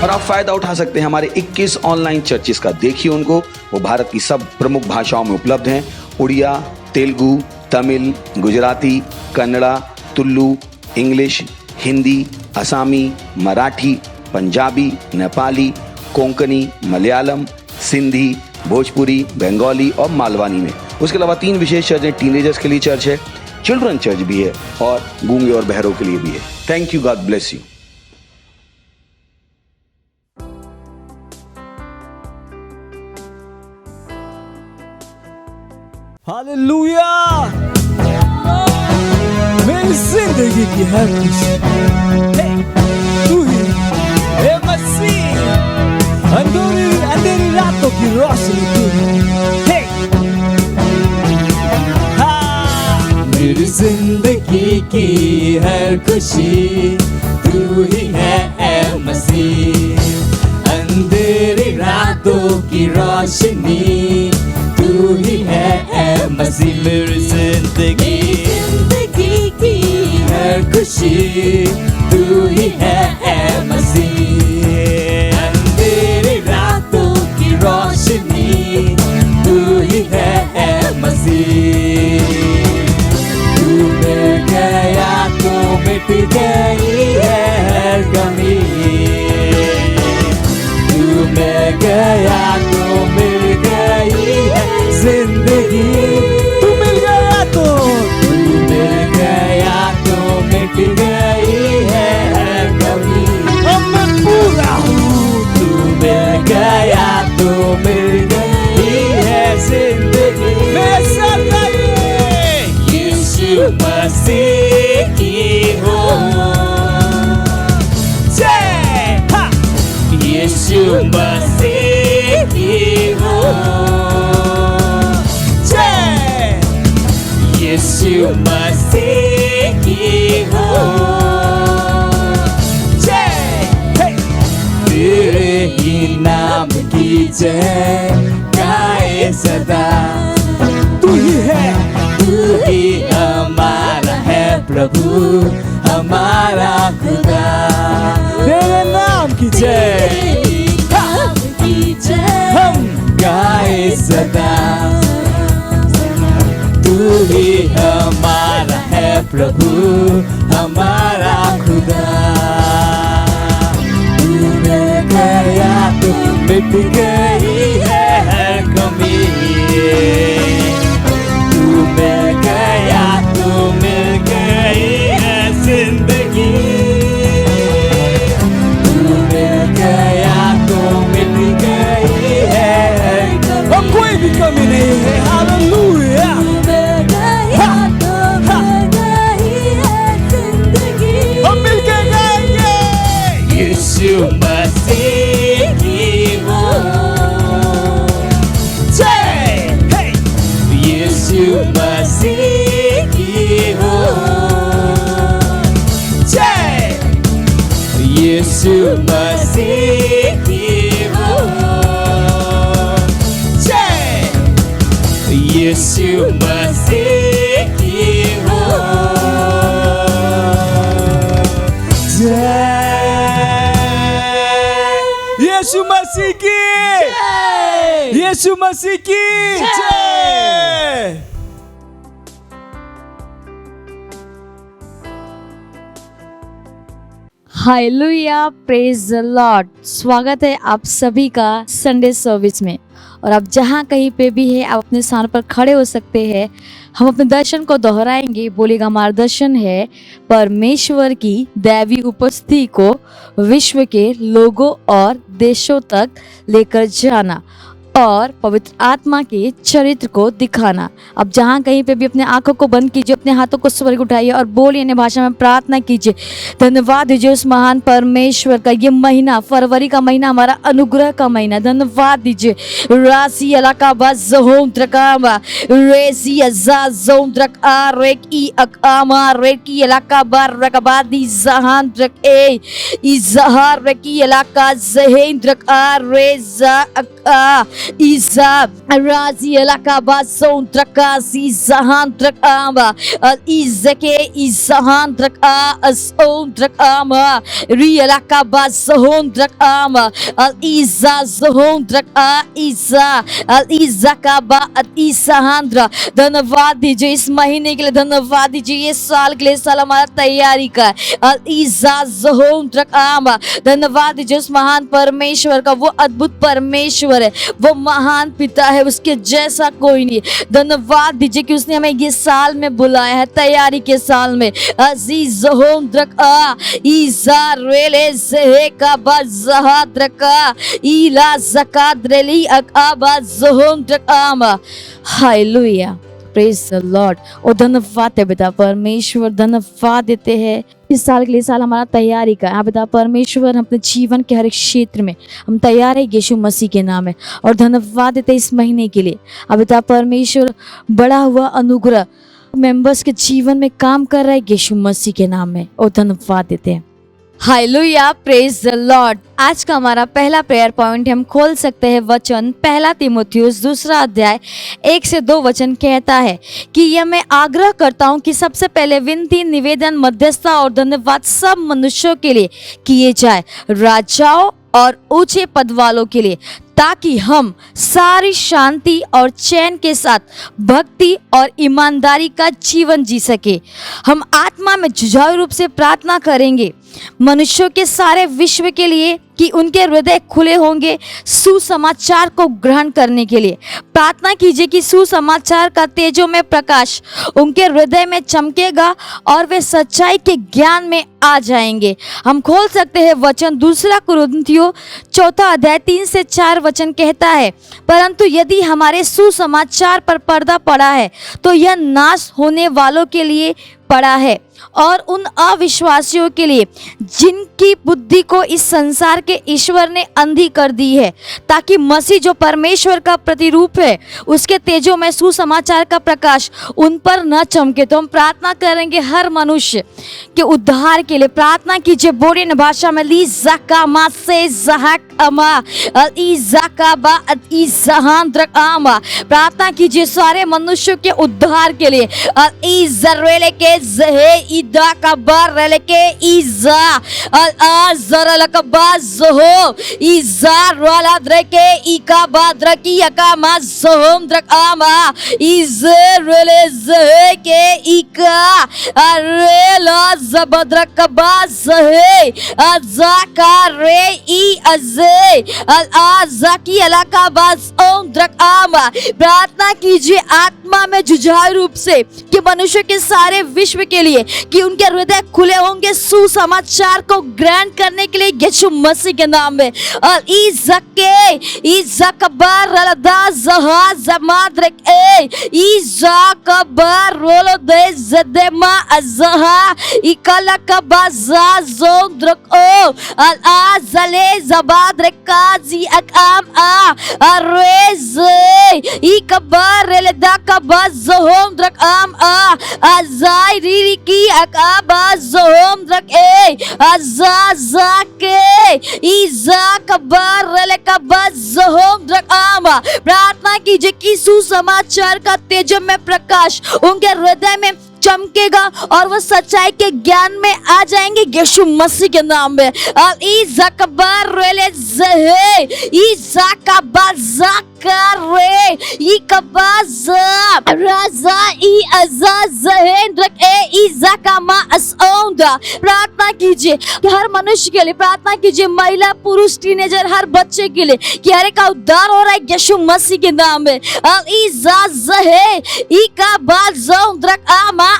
और आप फायदा उठा सकते हैं हमारे 21 ऑनलाइन चर्चेस का। देखिए उनको, वो भारत की सब प्रमुख भाषाओं में उपलब्ध हैं। उड़िया, तेलुगु, तमिल, गुजराती, कन्नड़ा, तुलु, इंग्लिश, हिंदी, असमी, मराठी, पंजाबी, नेपाली, कोंकणी, मलयालम, सिंधी, भोजपुरी, बंगाली और मालवानी में। उसके अलावा 3 विशेष चर्च हैं। टीनेजर्स के लिए चर्च है, चिल्ड्रन चर्च भी है और गूंगे और बहरों के लिए भी है। Thank you, God bless you. Hallelujah. मेरी जिंदगी की हर खुशी तू ही है मसीह, अंधेरी रातों की रोशनी तू है। मेरी जिंदगी की हर खुशी तू ही है मसीह, अंधेरी रातों की रोशनी तू ही है मसीह। मेरी जिंदगी की हर खुशी तू ही है मसीह, अंधेरी रातों की रोशनी तू ही है मसीह। तू मिल गया तो मिट गई है हर कमी, तू मिल गया तो मिल गई है जिंदगी। तू मिल गया तो मिट गई है हर कमी। अब मैं पूरा हूँ। तू मिल गया तो मिल गई है जिंदगी। मेरे साथ आइए। यीशु मसीह की हो जय। यीशु मसीह की हो जय। यीशु मसीह की हो जय। तेरे ही नाम की जय गाए सदा। तू ही हमारा है प्रभु, हमारा खुदा। तेरे नाम की जय हम गाए सदा। तू ही हमारा है प्रभु, हमारा खुदा। तू मिल गया तो मिट गई है हर कमी, तू मिल गया तो मिल गई है जिंदगी। तू मिल गया तो मिट गई है और कोई भी कमी नहीं है। हालेलुया। यीशु मसीह की हो जय। यीशु मसीह की हो जय। यीशु मसीह की हो जय। यीशु मसीह की हो जय। यीशु मसीह की जय। यीशु मसीह की जय। Hallelujah, praise the Lord. स्वागत है आप सभी का संडे सर्विस में। और आप जहाँ कहीं पे भी है, आप अपने स्थान पर खड़े हो सकते हैं। हम अपने दर्शन को दोहराएंगे। बोलेगा, हमारा दर्शन है परमेश्वर की दैवी उपस्थिति को विश्व के लोगों और देशों तक लेकर जाना और पवित्र आत्मा के चरित्र को दिखाना। अब जहाँ कहीं पे भी अपने आंखों को बंद कीजिए, अपने हाथों को स्वर्ग उठाइए और बोलिए, अन्य भाषा में प्रार्थना कीजिए। धन्यवाद दीजिए उस महान परमेश्वर का। ये महीना, फरवरी का महीना, हमारा अनुग्रह का महीना। धन्यवाद दीजिए। रासी अलाका बज़होम त्रकामा रेसी अज़ाज़ोम त्रक आ रेक ई अकामा रेकी अलाका बार रकबादी जहान त्रक ए इज़हार रेकी अलाका ज़हेन त्रक आ Reza Iza Razi Alakabazon Trakasi Zahan Trakama Izake Izahan Traka Ason Trakama Rialakabazon Trakama Iza Zahon Traka Iza Izakaba Isahandra। धन्यवाद दीजिए इस महीने के लिए, धन्यवाद दीजिए ये साल के लिए, साल हमारा तैयारी का है। धन्यवाद दीजिए उस महान परमेश्वर का, वो अद्भुत परमेश्वर है, वो महान पिता है, उसके जैसा कोई नहीं। धन्यवाद दीजिए कि उसने हमें ये साल में बुलाया है, तैयारी के साल में। Hallelujah, praise the Lord. और धन्यवाद है पिता परमेश्वर, धन्यवाद देते हैं इस साल के लिए, साल हमारा तैयारी का है। पिता परमेश्वर अपने जीवन के हर एक क्षेत्र में हम तैयार है यीशु मसीह के नाम है। और धन्यवाद देते हैं इस महीने के लिए। पिता परमेश्वर बड़ा हुआ अनुग्रह मेंबर्स के जीवन में काम कर रहा है यीशु मसीह के नाम में, और धन्यवाद देते हैं। Hallelujah, praise the Lord. आज का हमारा पहला प्रेयर पॉइंट हम खोल सकते हैं वचन 1 तीमुथियुस 2 अध्याय 1 से 2 वचन कहता है कि यह मैं आग्रह करता हूँ कि सबसे पहले विनती, निवेदन, मध्यस्थता और धन्यवाद सब मनुष्यों के लिए किए जाए, राजाओं और ऊंचे पद वालों के लिए, ताकि हम सारी शांति और चैन के साथ भक्ति और ईमानदारी का जीवन जी सके। हम आत्मा में जुझारू रूप से प्रार्थना करेंगे मनुष्यों के सारे विश्व के लिए कि उनके हृदय खुले होंगे सुसमाचार को ग्रहण करने के लिए। प्रार्थना कीजिए कि सुसमाचार का तेजोमय प्रकाश उनके हृदय में चमकेगा और वे सच्चाई के ज्ञान में आ जाएंगे। हम खोल सकते हैं वचन 2 कुरिन्थियों 4 अध्याय 3 से 4 वचन कहता है, परंतु यदि हमारे सुसमाचार पर पर्दा पड़ा है तो यह नाश होने वालों के लिए पड़ा है और उन अविश्वासियों के लिए जिनकी बुद्धि को इस संसार के ईश्वर ने अंधी कर दी है, ताकि मसीह जो परमेश्वर का प्रतिरूप है उसके तेजों में सुसमाचार का प्रकाश उन पर न चमके। तो हम प्रार्थना करेंगे हर मनुष्य के उद्धार के लिए। प्रार्थना कीजिए बोरियन भाषा में, ली ज़कामा से ज़हक अमा अल ज़काबा अल ज़हांद्रक आमा। प्रार्थना कीजिए सारे मनुष्यों के उद्धार के लिए। अल ज़रेले के ज़हे इदा का बार के इज़ा अल आज़र का बाज़हो इज़ा वाला द्रके इका बाद्रकी यका मज़होम द्रक आमा इज़रेले ज़हे के इका अरेला ज़बद्रक का बाज़हे अज़ाका रे ई अज़े अल आज़ाकी अलाका बाज़ओम द्रक आमा। प्रार्थना कीजिए आत्मा में जुझारू रूप से कि मनुष्य के सारे विश्व के लिए कि उनके हृदय खुले होंगे सुसमाचार को ग्रहण करने के लिए यीशु मसीह के नाम में। और इज़के इज़कबर रलदा ज़हा ज़माद्रक ए इज़कबर रोलो दे ज़देमा अज़हा इकलकबा ज़ोंद्रक ओ अल आज़ले ज़बाद्रक काज़ी अकाम आ अरेज़े इकबर रलदा कबा ज़होंद्रक आम आ अज़ाई रीरी की अकाबा ज़होंद्रक ए अज़ाज़ा के इज़ा कबर रलकबा ज़होंद्रक आम। प्रार्थना कीजिए कि सुसमाचार का तेजोमय प्रकाश उनके हृदय में चमकेगा और वो सच्चाई के ज्ञान में आ जाएंगे यीशु मसीह के नाम में। इज़कबर रेले ज़हे इज़कबा ज़करे इकबाज़ा रज़ा ई अज़ा ज़हेंद्रक ए इज़कमा असौंदा। प्रार्थना कीजिए कि हर मनुष्य के लिए, प्रार्थना कीजिए महिला, पुरुष, टीनेजर, हर बच्चे के लिए कि हर एक का उद्धार हो रहा है यीशु मसीह के नाम में। इज़ा ज़हे इकबाज़ौंद्रक आमा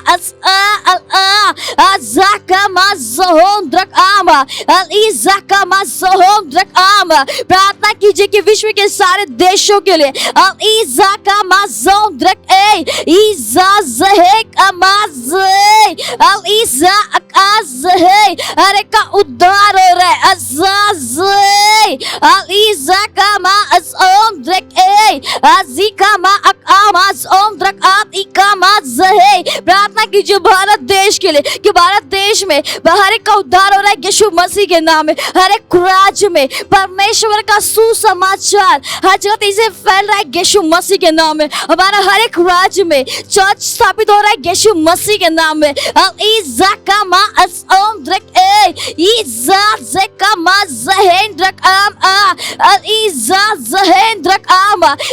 प्रार्थना कीजिए कि विश्व के सारे देशों के लिए हर एक का उद्धार हो रहा है। जहे। प्रार्थना कीजिए भारत देश के लिए कि भारत देश में हर एक का उद्धार हो रहा है यीशु मसीह के नाम में। हर एक राज्य में परमेश्वर का सुसमाचार हर जगह तेजी से फैल रहा है यीशु मसीह के नाम में। हमारा हर एक राज्य में चर्च स्थापित हो रहा है यीशु मसीह के नाम में।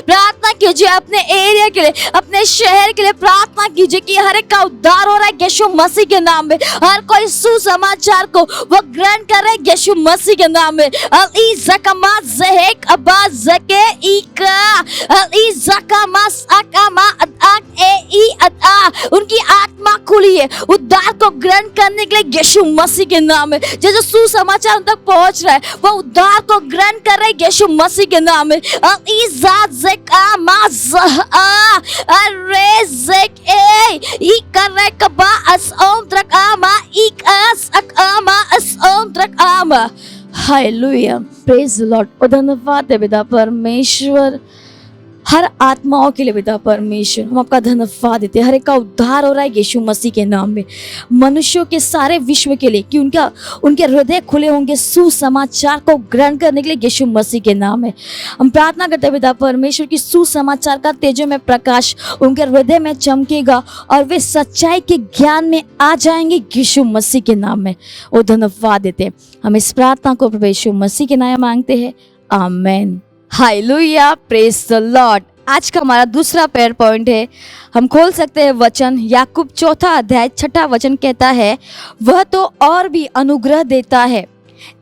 प्रार्थना कीजिए अपने एरिया के लिए, अपने शहर के लिए प्रार्थना कीजिए कि हर एक का उद्धार हो रहा है यीशु मसीह के नाम में। हर कोई सुसमाचार को वो ग्रहण कर रहे हैं यीशु मसीह के नाम में। उनकी आत्मा खुली है उद्धार को ग्रहण करने के लिए यीशु मसीह के नाम में। जैसे सुसमाचार उन तक पहुंच रहा है वो उद्धार को ग्रहण कर रहे हैं यीशु मसीह के नाम में। Hallelujah, praise the Lord. और धन्यवाद है पिता परमेश्वर हर आत्माओं के लिए। पिता परमेश्वर हम आपका धन्यवाद देते हैं, हर एक का उद्धार हो रहा है यीशु मसीह के नाम में। मनुष्यों के सारे विश्व के लिए कि उनके हृदय खुले होंगे सुसमाचार को ग्रहण करने के लिए यीशु मसीह के नाम में। हम प्रार्थना करते हैं पिता परमेश्वर की सुसमाचार का तेजों में प्रकाश उनके हृदय में चमकेगा और वे सच्चाई के ज्ञान में आ जाएंगे यीशु मसीह के नाम में। और धन्यवाद देते हैं, हम इस प्रार्थना को प्रभु यीशु मसीह के नाम में मांगते हैं, आमीन। Hallelujah, praise the Lord. आज का हमारा दूसरा प्रेयर पॉइंट है, हम खोल सकते हैं वचन याकूब 4 अध्याय 6 वचन कहता है, वह तो और भी अनुग्रह देता है।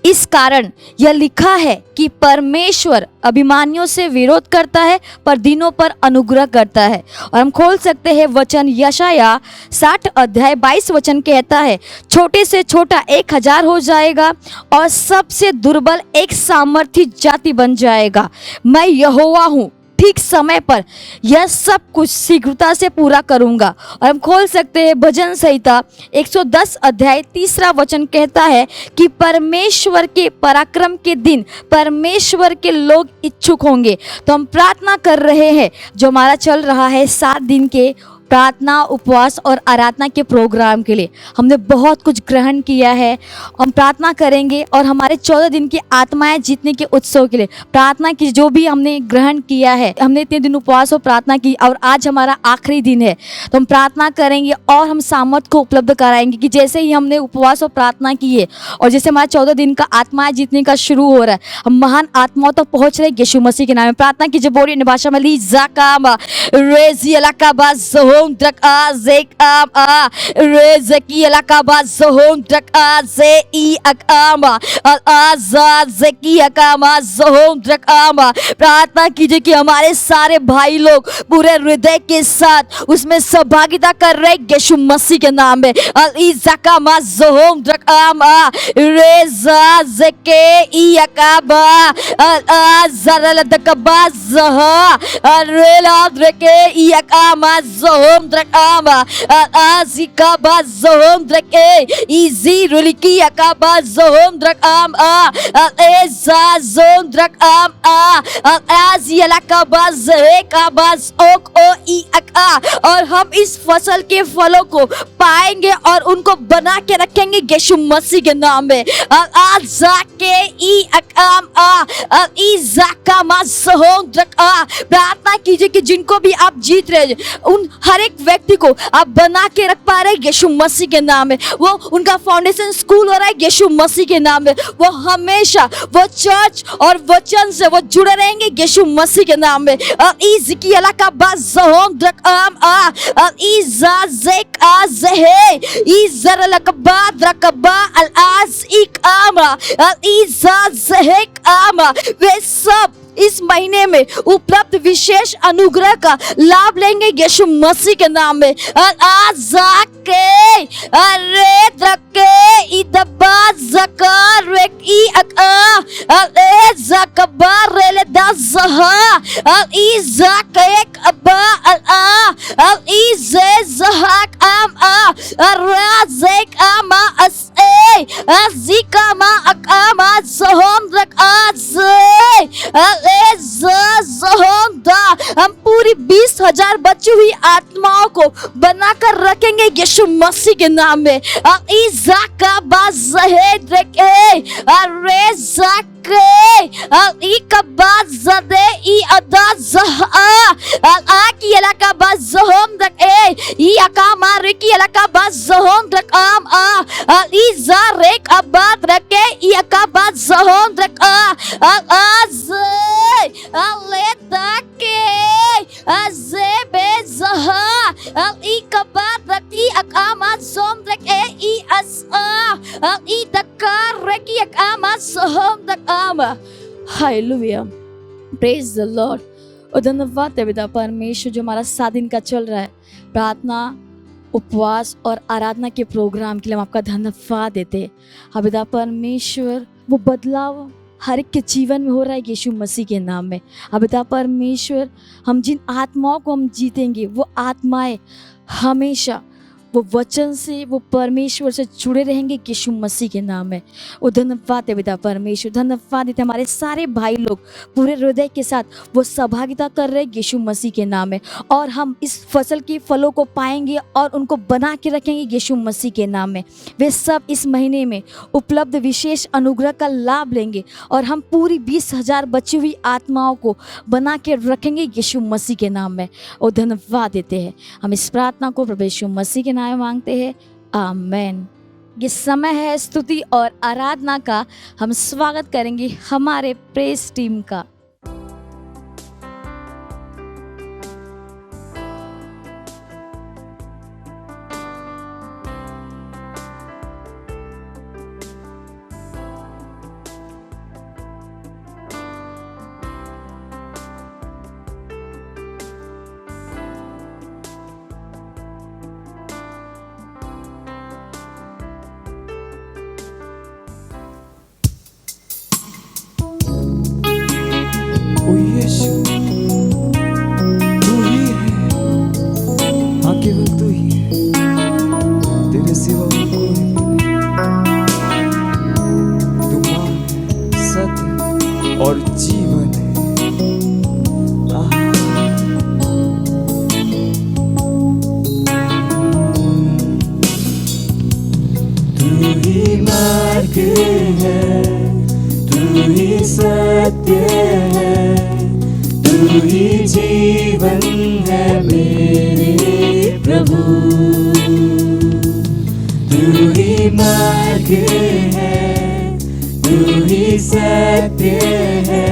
इस कारण यह लिखा है कि परमेश्वर अभिमानियों से विरोध करता है पर दीनों पर अनुग्रह करता है। और हम खोल सकते हैं वचन यशाया 60 अध्याय 22 वचन कहता है, छोटे से छोटा 1000 हो जाएगा और सबसे दुर्बल एक सामर्थी जाति बन जाएगा। मैं यहोवा हूँ, ठीक समय पर यह सब कुछ शीघ्रता से पूरा करूंगा। और हम खोल सकते हैं भजन संहिता 110 अध्याय 3 वचन कहता है कि परमेश्वर के पराक्रम के दिन परमेश्वर के लोग इच्छुक होंगे। तो हम प्रार्थना कर रहे हैं, जो हमारा चल रहा है 7 दिन के प्रार्थना उपवास और आराधना के प्रोग्राम के लिए हमने बहुत कुछ ग्रहण किया है। हम प्रार्थना करेंगे और हमारे 14 दिन की आत्माएं जीतने के उत्सव के लिए प्रार्थना की जो भी हमने ग्रहण किया है। हमने इतने दिन उपवास और प्रार्थना की और आज हमारा आखिरी दिन है, तो हम प्रार्थना करेंगे और हम सामर्थ्य को उपलब्ध कराएंगे कि जैसे ही हमने उपवास और प्रार्थना की है और जैसे हमारा 14 दिन का आत्माएं जीतने का शुरू हो रहा है, हम महान आत्माओं तक पहुंच रहे यीशु मसीह के नाम में। प्रार्थना कीजिए बोली अन्य भाषा में, ली जाकामा रेजी अलाकाबा ज़ोम द्रक आ ज़ेक आम आ रेज़की अलाकाबा ज़ोम द्रक आ ज़े ई अकामा आ ज़ा ज़ेकी अकामा ज़ोम द्रक आमा। प्रार्थना कीजिए कि हमारे सारे भाई लोग पूरे हृदय के साथ उसमें सहभागिता कर रहे यीशु मसीह के नाम में। अल ई ज़कामा ज़ोम द्रक आमा रेज़ा ज़ेके ई अकाबा अल आ ज़रल दकबा ज़हा अल रेला द्रके ई अकामा ज़ोम द्रक आमा अल आ ज़िकाबा ज़ोम द्रके ई ज़ी रुलिकी अकाबा ज़ोम द्रक आम आ अल ए ज़ा ज़ोम द्रक आम आ अल आ ज़ी अलाकाबा ज़हे काबा ज़ोक ओ ई अका। और हम इस फसल के फलों को पाएंगे और उनको बना के रखेंगे यीशु मसीह के नाम में। अल आ ज़ाके ई अकाम आ अल ई ज़ाकामा ज़ोम द्रक आ। प्रार्थना कीजिए कि जिनको भी आप जीत रहे हैं उन हर एक व्यक्ति को आप बना के रख पा रहे यीशु मसीह के नाम में। वो उनका फाउंडेशन स्कूल हो रहा है यीशु मसीह के नाम में। वो हमेशा वो चर्च और वचन से वो जुड़े रहेंगे यीशु मसीह के नाम में। इज़की अलाका बाज़होम द्रक आम आ इज़ा ज़ेक आ ज़हे इज़र लकबा द्रकबा अल आज़ इक आमा इज़ा ज़हेक आमा। वे सब इस महीने में उपलब्ध विशेष अनुग्रह का लाभ लेंगे यीशु मसीह के नाम में। आज़ाके अरे द्रके इदबा ज़कार रेक ई अका अले ज़कबा रेले दाज़हा अल इज़ाकेक अबा अल आ अल इज़े ज़हाक आम आ अराज़ेक आमा अस्ए अज़िकामा अकामा ज़होम द्रक आज़े ज़होंदा हम पूरी 20,000 बची हुई आत्माओं को बनाकर रखेंगे यीशु मसीह के नाम में। Hallelujah, praise the Lord. और धन्यवाद है पिता परमेश्वर जो हमारा 7 दिन का चल रहा है प्रार्थना, उपवास और आराधना के प्रोग्राम के लिए हम आपका धन्यवाद देते हैं। हाँ पिता परमेश्वर, वो बदलाव हर एक के जीवन में हो रहा है यीशु मसीह के नाम में। हाँ पिता परमेश्वर, हम जिन आत्माओं को हम जीतेंगे वो आत्माएं हमेशा वो वचन से, वो परमेश्वर से जुड़े रहेंगे यीशु मसीह के नाम में। वो धन्यवाद है पिता परमेश्वर, धन्यवाद देते हमारे सारे भाई लोग पूरे हृदय के साथ वो सहभागिता कर रहे हैं यीशु मसीह के नाम में। और हम इस फसल के फलों को पाएंगे और उनको बना के रखेंगे यीशु मसीह के नाम में। वे सब इस महीने में उपलब्ध विशेष अनुग्रह का लाभ लेंगे और हम पूरी 20,000 बची हुई आत्माओं को बना के रखेंगे यीशु मसीह के नाम में। और धन्यवाद देते हैं हम इस प्रार्थना को प्रभु यीशु मसीह के नाम में मांगते हैं, आमेन। ये समय है स्तुति और आराधना का। हम स्वागत करेंगे हमारे प्रेस टीम का। ओ यीशु, तू ही है, हाँ केवल तू ही है, तेरे सिवा और कोई भी नहीं। तू मार्ग है, सत्य और जीवन है। तू ही मार्ग है, तू ही सत्य है, तू ही जीवन है मेरे प्रभु। तू ही मार्ग है, तू ही सत्य है,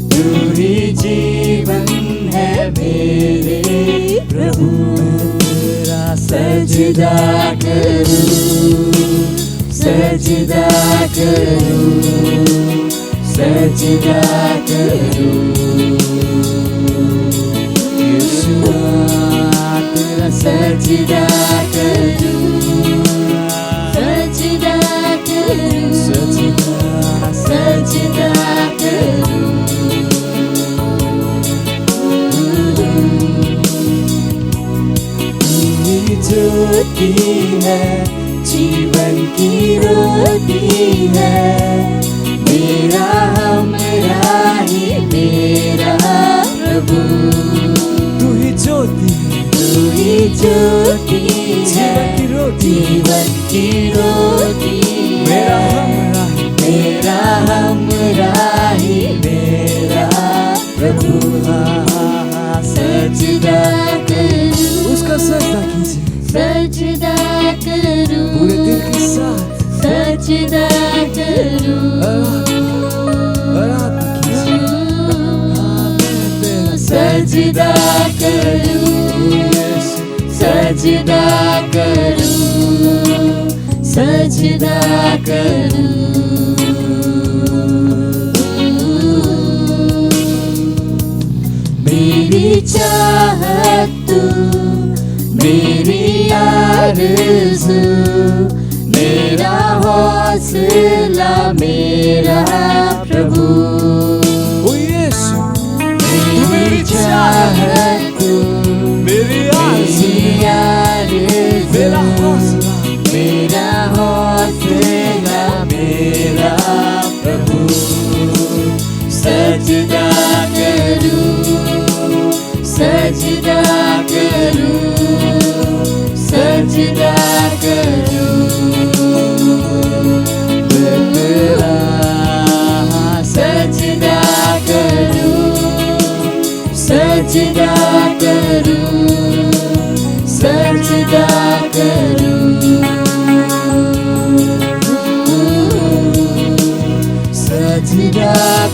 तू ही जीवन है मेरे प्रभु। तेरा सजदा करूं, सजदा करूं, सजदा करूं। यीशुआ तेरा सजदा करूं, सजदा करूं, सजदा सजदा करूं। तू ज्योति है, जीवन की रोटी है, मेरा हमरा ही मेरा प्रभु। तू ही ज्योति, तू ही ज्योति, जीवन की रोटी, जीवन की रोटी, मेरा हमरा ही मेरा प्रभु। सजदा करूं, उसका सजदा कीजिए, सजदा करूं, पूरे दिल के साथ सजदा करूं, सजदा करूं, सजदा करूं, सजदा करूं। मेरी चाहत तू, मेरी आरज़ू, मेरा हौसला मेरा प्रभु। ओ यीशु, मेरी चाहत तू, मेरी आरज़ू, मेरा हौसला मेरा प्रभु। सजदा करूं,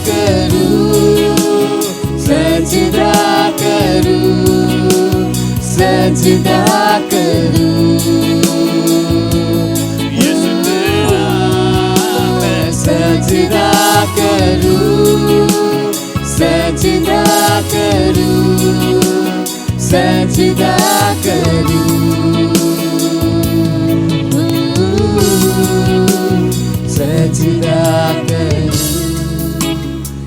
करूं, सजदा करूं, सजदा करूं। यीशु तेरा मैं सजदा करूं, सजदा करूं, सजदा करूं। सजदा करूं,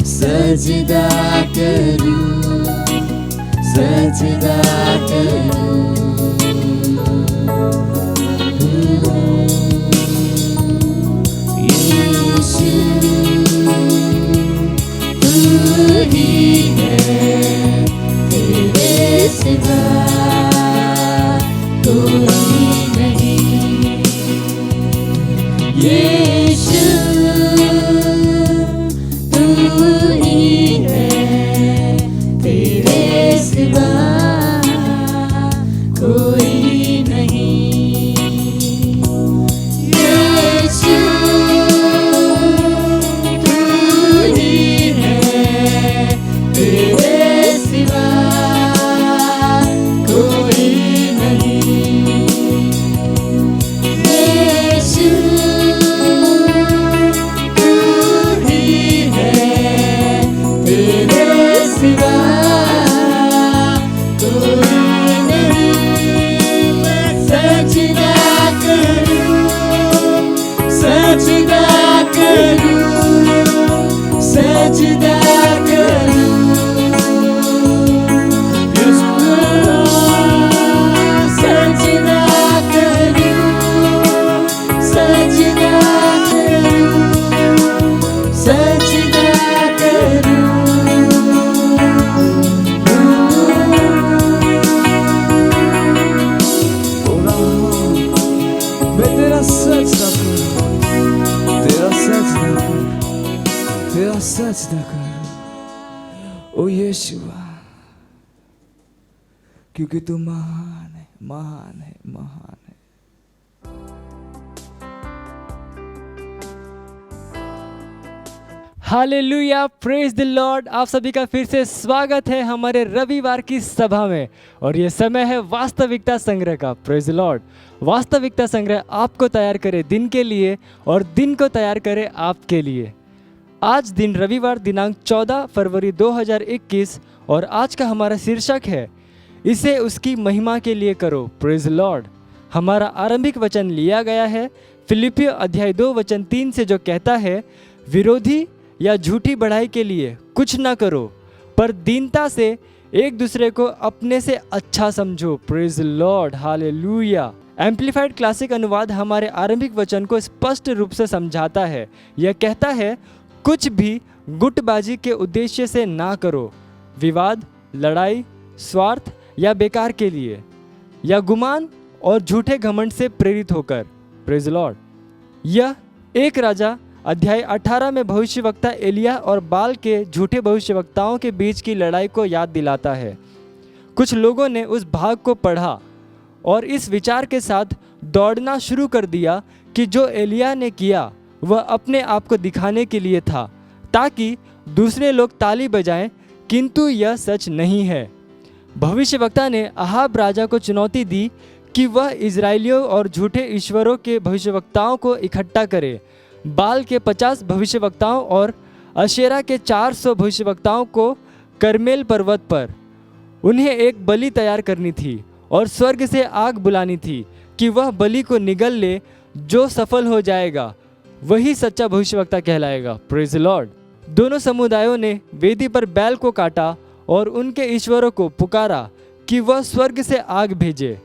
सजदा करूं, सजदा करूं। यीशु तू ही है, तेरे सिवा कोई नहीं। यीशु तू ही है, तेरे सिवा कोई नहीं। यीशु तू ही है, तेरे सिवा कोई नहीं। यीशु तू ही है, तेरे सिवा कोई नहीं। मैं सजदा करूं, सजदा करूं, सजदा करूं। यीशु सजदा करूं, सजदा करूं, सजदा करूं। मैं तेरा सजदा करूं, तेरा सजदा करूं, तेरा सजदा करूं। ओ यीशुआ, क्योंकि तू महान है, महान है, महान है। Hallelujah, praise the Lord. आप सभी का फिर से स्वागत है हमारे रविवार की सभा में। और ये समय है वास्तविकता संग्रह का। Praise the Lord. वास्तविकता संग्रह आपको तैयार करे दिन के लिए और दिन को तैयार करे आपके लिए। आज दिन रविवार दिनांक 14 फरवरी 2021 और आज का हमारा शीर्षक है इसे उसकी महिमा के लिए करो। Praise the Lord. हमारा आरंभिक वचन लिया गया है फिलिपियों अध्याय 2 वचन 3 से, जो कहता है विरोधी या झूठी बढ़ाई के लिए कुछ ना करो, पर दीनता से एक दूसरे को अपने से अच्छा समझो। Praise the Lord. Hallelujah. Amplified classic अनुवाद हमारे आरंभिक वचन को स्पष्ट रूप से समझाता है। यह कहता है कुछ भी गुटबाजी के उद्देश्य से ना करो, विवाद, लड़ाई, स्वार्थ या बेकार के लिए, या गुमान और झूठे घमंड से प्रेरित होकर। Praise the Lord. यह एक राजा अध्याय 18 में भविष्यवक्ता एलिया और बाल के झूठे भविष्यवक्ताओं के बीच की लड़ाई को याद दिलाता है। कुछ लोगों ने उस भाग को पढ़ा और इस विचार के साथ दौड़ना शुरू कर दिया कि जो एलिया ने किया वह अपने आप को दिखाने के लिए था ताकि दूसरे लोग ताली बजाएं, किंतु यह सच नहीं है। भविष्यवक्ता ने अहाब राजा को चुनौती दी कि वह इजरायलियों और झूठे ईश्वरों के भविष्यवक्ताओं को इकट्ठा करे। बाल के 50 भविष्यवक्ताओं और अशेरा के 400 भविष्यवक्ताओं को करमेल पर्वत पर उन्हें एक बलि तैयार करनी थी और स्वर्ग से आग बुलानी थी कि वह बलि को निगल ले। जो सफल हो जाएगा वही सच्चा भविष्यवक्ता कहलाएगा। Praise the Lord. दोनों समुदायों ने वेदी पर बैल को काटा और उनके ईश्वरों को पुकारा कि वह स्वर्ग से आग भेजे।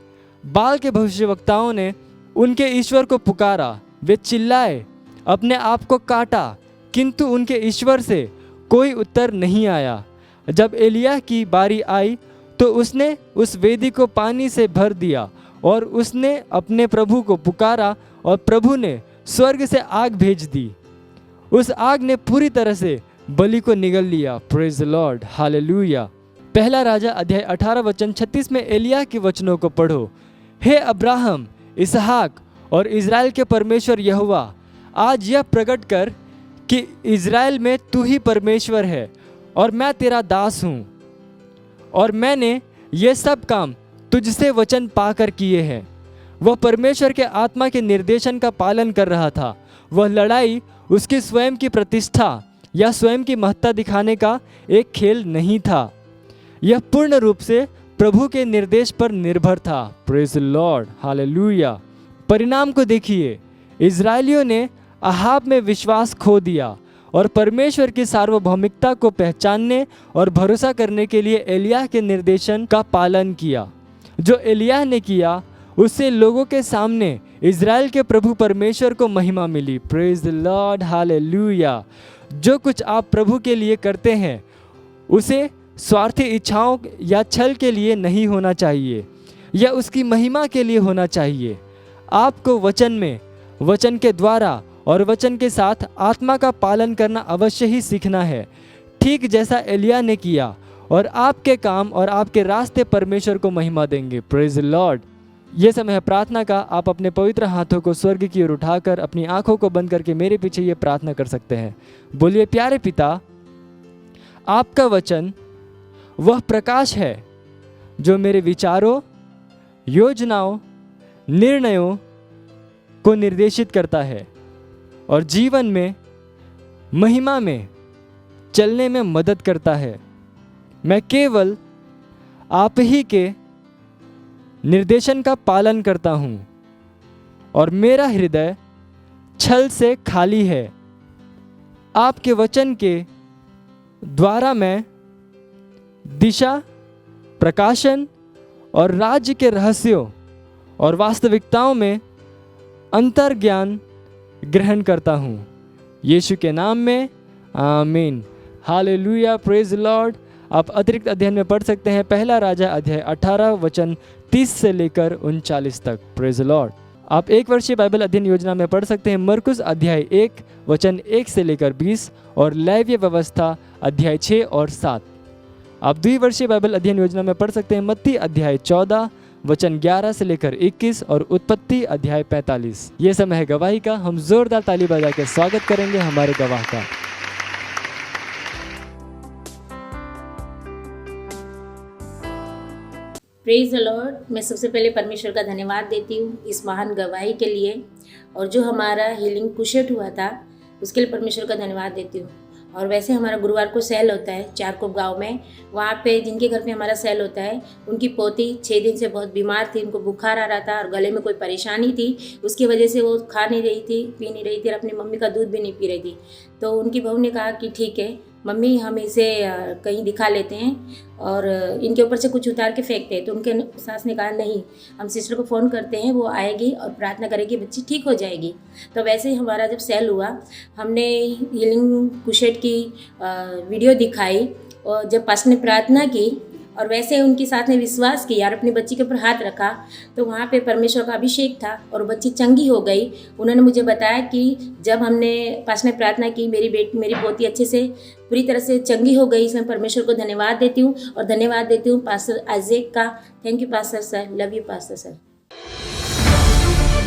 बाल के भविष्यवक्ताओं ने उनके ईश्वर को पुकारा, वे चिल्लाए, अपने आप को काटा, किंतु उनके ईश्वर से कोई उत्तर नहीं आया। जब एलिया की बारी आई तो उसने उस वेदी को पानी से भर दिया और उसने अपने प्रभु को पुकारा और प्रभु ने स्वर्ग से आग भेज दी। उस आग ने पूरी तरह से बलि को निगल लिया। Praise the Lord. हालेलुया। पहला राजा अध्याय 18 वचन 36 में एलिया के वचनों को पढ़ो। हे अब्राहम, इसहाक और इज़राइल के परमेश्वर यहोवा, आज यह प्रकट कर कि इज़राइल में तू ही परमेश्वर है और मैं तेरा दास हूँ, और मैंने ये सब काम तुझसे वचन पाकर किए हैं। वह परमेश्वर के आत्मा के निर्देशन का पालन कर रहा था। वह लड़ाई उसकी स्वयं की प्रतिष्ठा या स्वयं की महत्ता दिखाने का एक खेल नहीं था। यह पूर्ण रूप से प्रभु के निर्देश पर निर्भर था। Praise the Lord, hallelujah. परिणाम को देखिए, इजरायलियों ने अहाब में विश्वास खो दिया और परमेश्वर की सार्वभौमिकता को पहचानने और भरोसा करने के लिए एलिय्याह के निर्देशन का पालन किया। जो एलिय्याह ने किया उससे लोगों के सामने इज़राइल के प्रभु परमेश्वर को महिमा मिली। Praise the Lord, hallelujah. जो कुछ आप प्रभु के लिए करते हैं उसे स्वार्थी इच्छाओं या छल के लिए नहीं होना चाहिए, यह उसकी महिमा के लिए होना चाहिए। आपको वचन में, वचन के द्वारा और वचन के साथ आत्मा का पालन करना अवश्य ही सीखना है, ठीक जैसा एलिय्याह ने किया, और आपके काम और आपके रास्ते परमेश्वर को महिमा देंगे। Praise the Lord. ये समय है प्रार्थना का। आप अपने पवित्र हाथों को स्वर्ग की ओर उठाकर अपनी आंखों को बंद करके मेरे पीछे ये प्रार्थना कर सकते हैं। बोलिए, प्यारे पिता, आपका वचन वह प्रकाश है जो मेरे विचारों, योजनाओं, निर्णयों को निर्देशित करता है और जीवन में महिमा में चलने में मदद करता है। मैं केवल आप ही के निर्देशन का पालन करता हूँ और मेरा हृदय छल से खाली है। आपके वचन के द्वारा मैं दिशा, प्रकाशन और राज्य के रहस्यों और वास्तविकताओं में अंतर्ज्ञान ग्रहण करता हूँ। यीशु के नाम में, आमीन। Hallelujah, praise Lord. आप अतिरिक्त अध्ययन में पढ़ सकते हैं पहला राजा अध्याय 18 वचन 30 से लेकर 39 तक। Praise Lord. आप एक वर्षीय बाइबल अध्ययन योजना में पढ़ सकते हैं मरकुस अध्याय 1 वचन 1 से लेकर 20 और लेव्य व्यवस्था अध्याय 6 और 7। आप द्विवर्षीय बाइबल अध्ययन योजना में पढ़ सकते हैं मत्ती अध्याय 14 वचन 11 से लेकर 21 और उत्पत्ति अध्याय 45। ये समय है गवाही का। हम जोरदार ताली बजा के स्वागत करेंगे हमारे गवाह का। Praise the Lord. मैं सबसे पहले परमेश्वर का धन्यवाद देती हूँ इस महान गवाही के लिए, और जो हमारा हीलिंग कुशेट हुआ था उसके लिए परमेश्वर का धन्यवाद देती हूँ। और वैसे हमारा गुरुवार को सेल होता है चारकोप गांव में, वहाँ पे जिनके घर पे हमारा सेल होता है उनकी पोती 6 दिन से बहुत बीमार थी, उनको बुखार आ रहा था और गले में कोई परेशानी थी, उसकी वजह से वो खा नहीं रही थी, पी नहीं रही थी और अपनी मम्मी का दूध भी नहीं पी रही थी। तो उनकी बहू ने कहा कि ठीक है मम्मी, हम इसे कहीं दिखा लेते हैं और इनके ऊपर से कुछ उतार के फेंकते हैं। तो उनके सास ने कहा नहीं, हम सिस्टर को फ़ोन करते हैं, वो आएगी और प्रार्थना करेगी, बच्ची ठीक हो जाएगी। तो वैसे ही हमारा जब सेल हुआ, हमने हीलिंग कुशेट की वीडियो दिखाई और जब पास्टर ने प्रार्थना की और वैसे उनके साथ ने विश्वास किया और अपनी बच्ची के ऊपर हाथ रखा, तो वहाँ पे परमेश्वर का अभिषेक था और बच्ची चंगी हो गई। उन्होंने मुझे बताया कि जब हमने पास्टर ने प्रार्थना की, मेरी पोती अच्छे से पूरी तरह से चंगी हो गई। इसमें परमेश्वर को धन्यवाद देती हूँ और धन्यवाद देती हूँ पास्टर आइजैक का। Thank you pastor sir, love you pastor sir.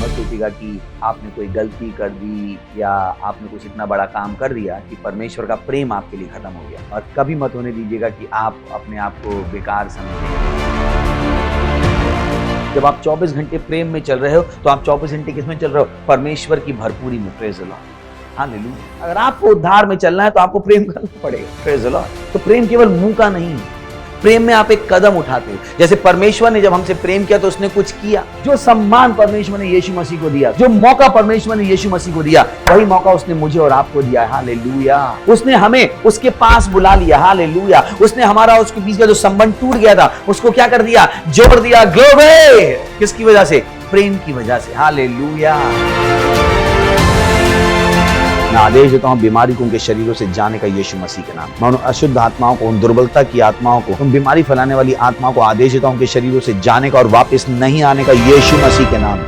मत सोचिएगा कि आपने कोई गलती कर दी या आपने कुछ इतना बड़ा काम कर दिया कि परमेश्वर का प्रेम आपके लिए खत्म हो गया, और कभी मत होने दीजिएगा कि आप अपने आप को बेकार समझें। जब आप 24 घंटे प्रेम में चल रहे हो तो आप 24 घंटे किसमें चल रहे हो? परमेश्वर की भरपूरी में। Praise the Lord, hallelujah. अगर आपको उद्धार में चलना है तो आपको प्रेम करना पड़ेगा। Praise the Lord. तो प्रेम केवल मुंह का नहीं, प्रेम में आप एक कदम उठाते हो। जैसे परमेश्वर ने जब हमसे प्रेम किया तो उसने कुछ किया। जो सम्मान परमेश्वर ने यीशु मसीह को दिया, जो मौका परमेश्वर ने यीशु मसीह को दिया, वही मौका उसने मुझे और आपको दिया। हालेलुया। उसने हमें उसके पास बुला लिया। हालेलुया। उसने हमारा उसके बीच का जो संबंध टूट गया था उसको क्या कर दिया? जोड़ दिया। ग्लोरी। किसकी वजह से? प्रेम की वजह से। हालेलुया। मैं आदेश देता हूं बीमारी को उनके शरीरों से जाने का यीशु मसीह के नाम। मैं उन अशुद्ध आत्माओं को, उन दुर्बलता की आत्माओं को, उन बीमारी फैलाने वाली आत्माओं को आदेश देता हूं उनके शरीरों से जाने का और वापस नहीं आने का यीशु मसीह के नाम।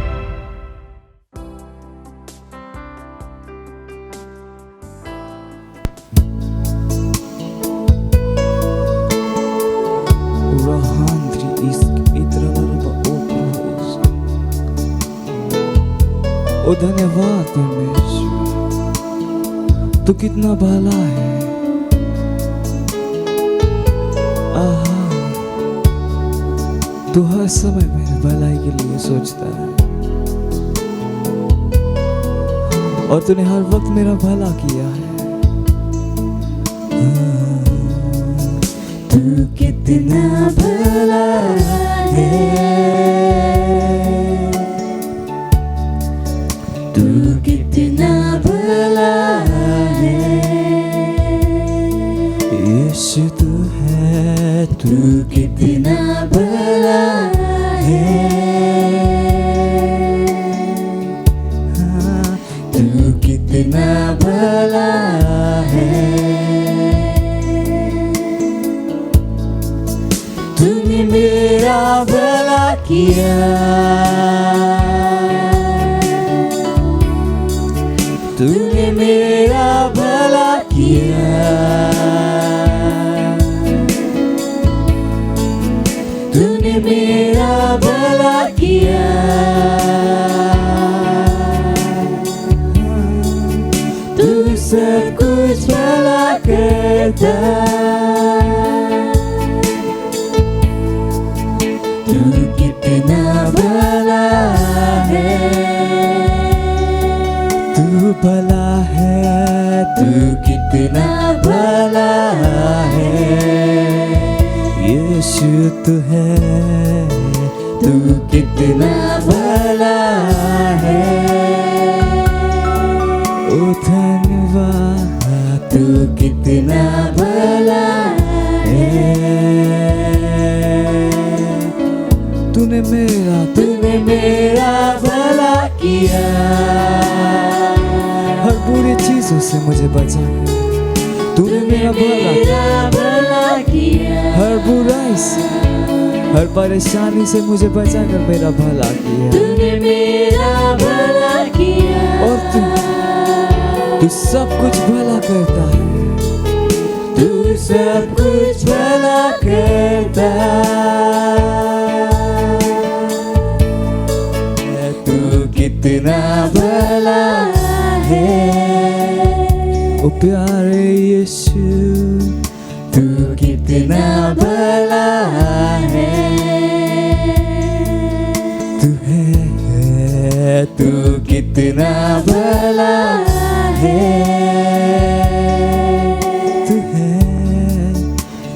ओ धन्यवाद परमेश्वर, तू कितना भला है। आहा, तू हर समय मेरे भलाई के लिए सोचता है और तूने हर वक्त मेरा भला किया है। तू कितना भला है, तू कितना भला है। यीशु तू है, तू कितना भला है। हाँ, तू कितना भला है। तूने मेरा भला किया, तूने मेरा भला किया। तूने मेरा भला किया। तू सब कुछ भला करता। तू कितना भला है, तू भला है, तू कितना भला है। यीशु तू है, तू कितना भला है। ओ धन्यवाद, तू कितना भला है। तूने मेरा भला किया। हर बुरी चीजों से मुझे बचा कर तूने मेरा भला किया। हर बुराई से, हर परेशानी से मुझे बचा कर मेरा भला किया। तूने मेरा भला किया। और तू सब कुछ भला करता है। तू सब कुछ भला करता है। तू कितना भला है। ओ प्यारे यीशु, तू कितना भला है। तू है, तू कितना भला है। तू है,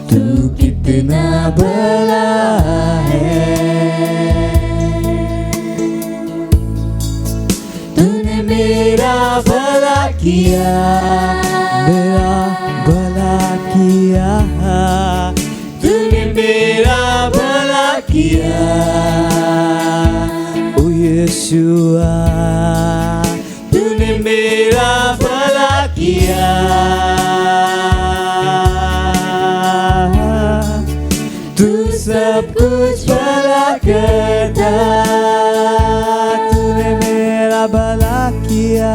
तू कितना भला है। तूने मेरा भला किया, मेरा भला किया। तूने मेरा भला किया। ओ यीशुआ, तूने मेरा भला किया। तू सब कुछ भला करता। तूने मेरा भला किया।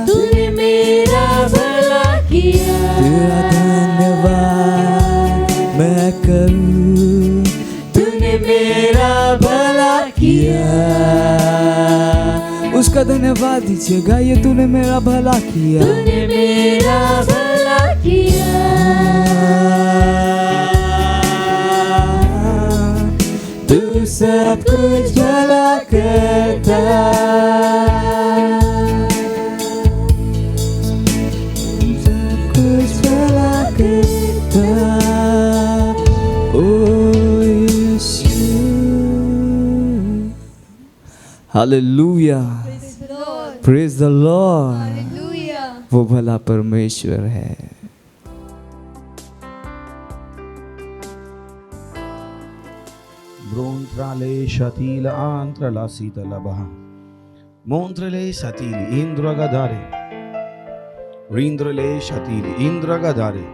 तूने मेरा भला किया। तेरा धन्यवाद मैं करूं। तूने मेरा भला किया। उसका धन्यवाद दीजिएगा, ये तूने मेरा भला किया। तूने मेरा भला किया। तू सब कुछ भला करता। सब कुछ भला करता। ओ यीशु, हालेलुया, प्रेज द लॉर्ड। वो भला परमेश्वर है। ब्रोंत्राले शतील आंत्रला शीतलभः मोंत्रले शतील इंद्रगधारे रींद्रले शतील इंद्रगधारे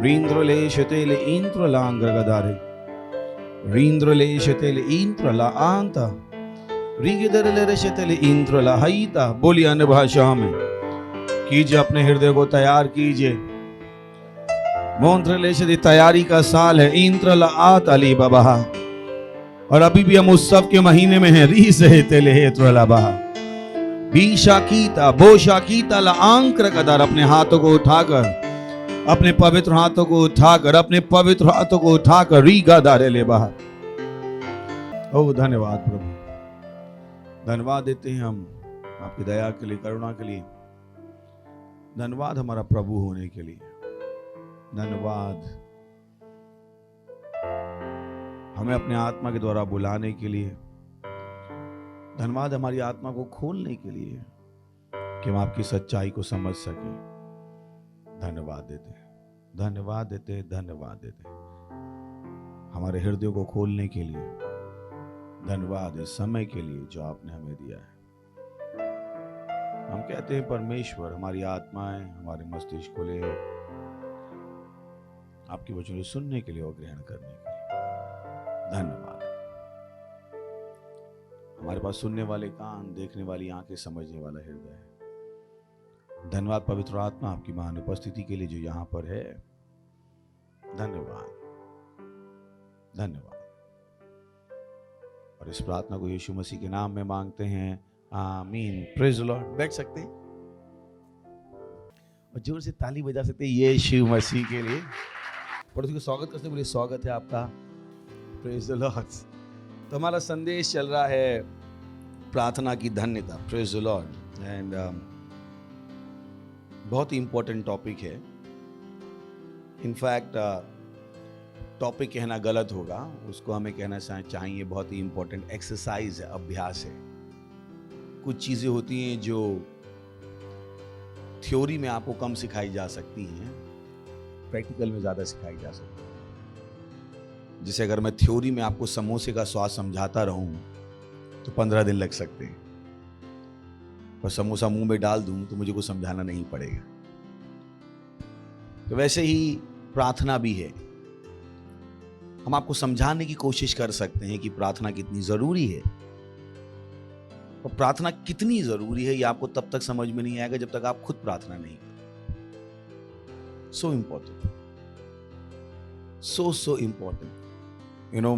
रींद्रले शतील इंद्रलांग्रगधारे रींद्रले शतील इंद्रला आंता रीगिदरले शतील इंद्रला हईता। बोलिए अन्य भाषा में कीजिए, अपने हृदय को तैयार कीजिए। मोंत्रले शती तैयारी का साल है। इंद्रला आत अली बाबा, और अभी भी हम उत्सव के महीने में हैं। री से तेले हे त्रला बाहा बीशाकीता बोशाकीता लांक्र कदर, अपने हाथों को उठाकर, अपने पवित्र हाथों को उठाकर, अपने पवित्र हाथों को उठाकर रीगा दारे ले बाहर। ओ धन्यवाद प्रभु, धन्यवाद देते हैं हम आपकी दया के लिए, करुणा के लिए। धन्यवाद हमारा प्रभु होने के लिए। धन्यवाद हमें अपने आत्मा के द्वारा बुलाने के लिए। धन्यवाद हमारी आत्मा को खोलने के लिए कि हम आपकी सच्चाई को समझ सके। धन्यवाद देते हैं, धन्यवाद देते हैं, धन्यवाद देते हैं हमारे हृदयों को खोलने के लिए। धन्यवाद इस समय के लिए जो आपने हमें दिया है। हम कहते हैं परमेश्वर, हमारी आत्माएं, हमारे मस्तिष्क को ले आपकी वचनों सुनने के लिए और ग्रहण करने के लिए। धन्यवाद। हमारे पास सुनने वाले कान, देखने वाली आंखें, समझने वाला हृदय है। धन्यवाद पवित्र आत्मा आपकी महान उपस्थिति के लिए जो यहां पर है। धन्यवाद, धन्यवाद। और इस प्रार्थना को यीशु मसीह के नाम में मांगते हैं, आमीन। Praise the Lord. बैठ सकते हैं और जोर से ताली बजा सकते हैं यीशु मसीह के लिए। पड़ोसी को स्वागत करते बोलिए, स्वागत है आपका। Praise the Lord. तो हमारा संदेश चल रहा है प्रार्थना की धन्यता। Praise the Lord. एंड बहुत ही इंपॉर्टेंट टॉपिक है। इनफैक्ट टॉपिक कहना गलत होगा, उसको हमें कहना चाहिए बहुत ही इंपॉर्टेंट एक्सरसाइज है, अभ्यास है। कुछ चीज़ें होती हैं जो थ्योरी में आपको कम सिखाई जा सकती हैं, प्रैक्टिकल में ज़्यादा सिखाई जा सकती है। जैसे अगर मैं थ्योरी में आपको समोसे का स्वाद समझाता रहूं तो 15 दिन लग सकते हैं, और समोसा मुंह में डाल दूं तो मुझे कुछ समझाना नहीं पड़ेगा। तो वैसे ही प्रार्थना भी है। हम आपको समझाने की कोशिश कर सकते हैं कि प्रार्थना कितनी जरूरी है, और प्रार्थना कितनी जरूरी है ये आपको तब तक समझ में नहीं आएगा जब तक आप खुद प्रार्थना नहीं करें। So important, so important. You know,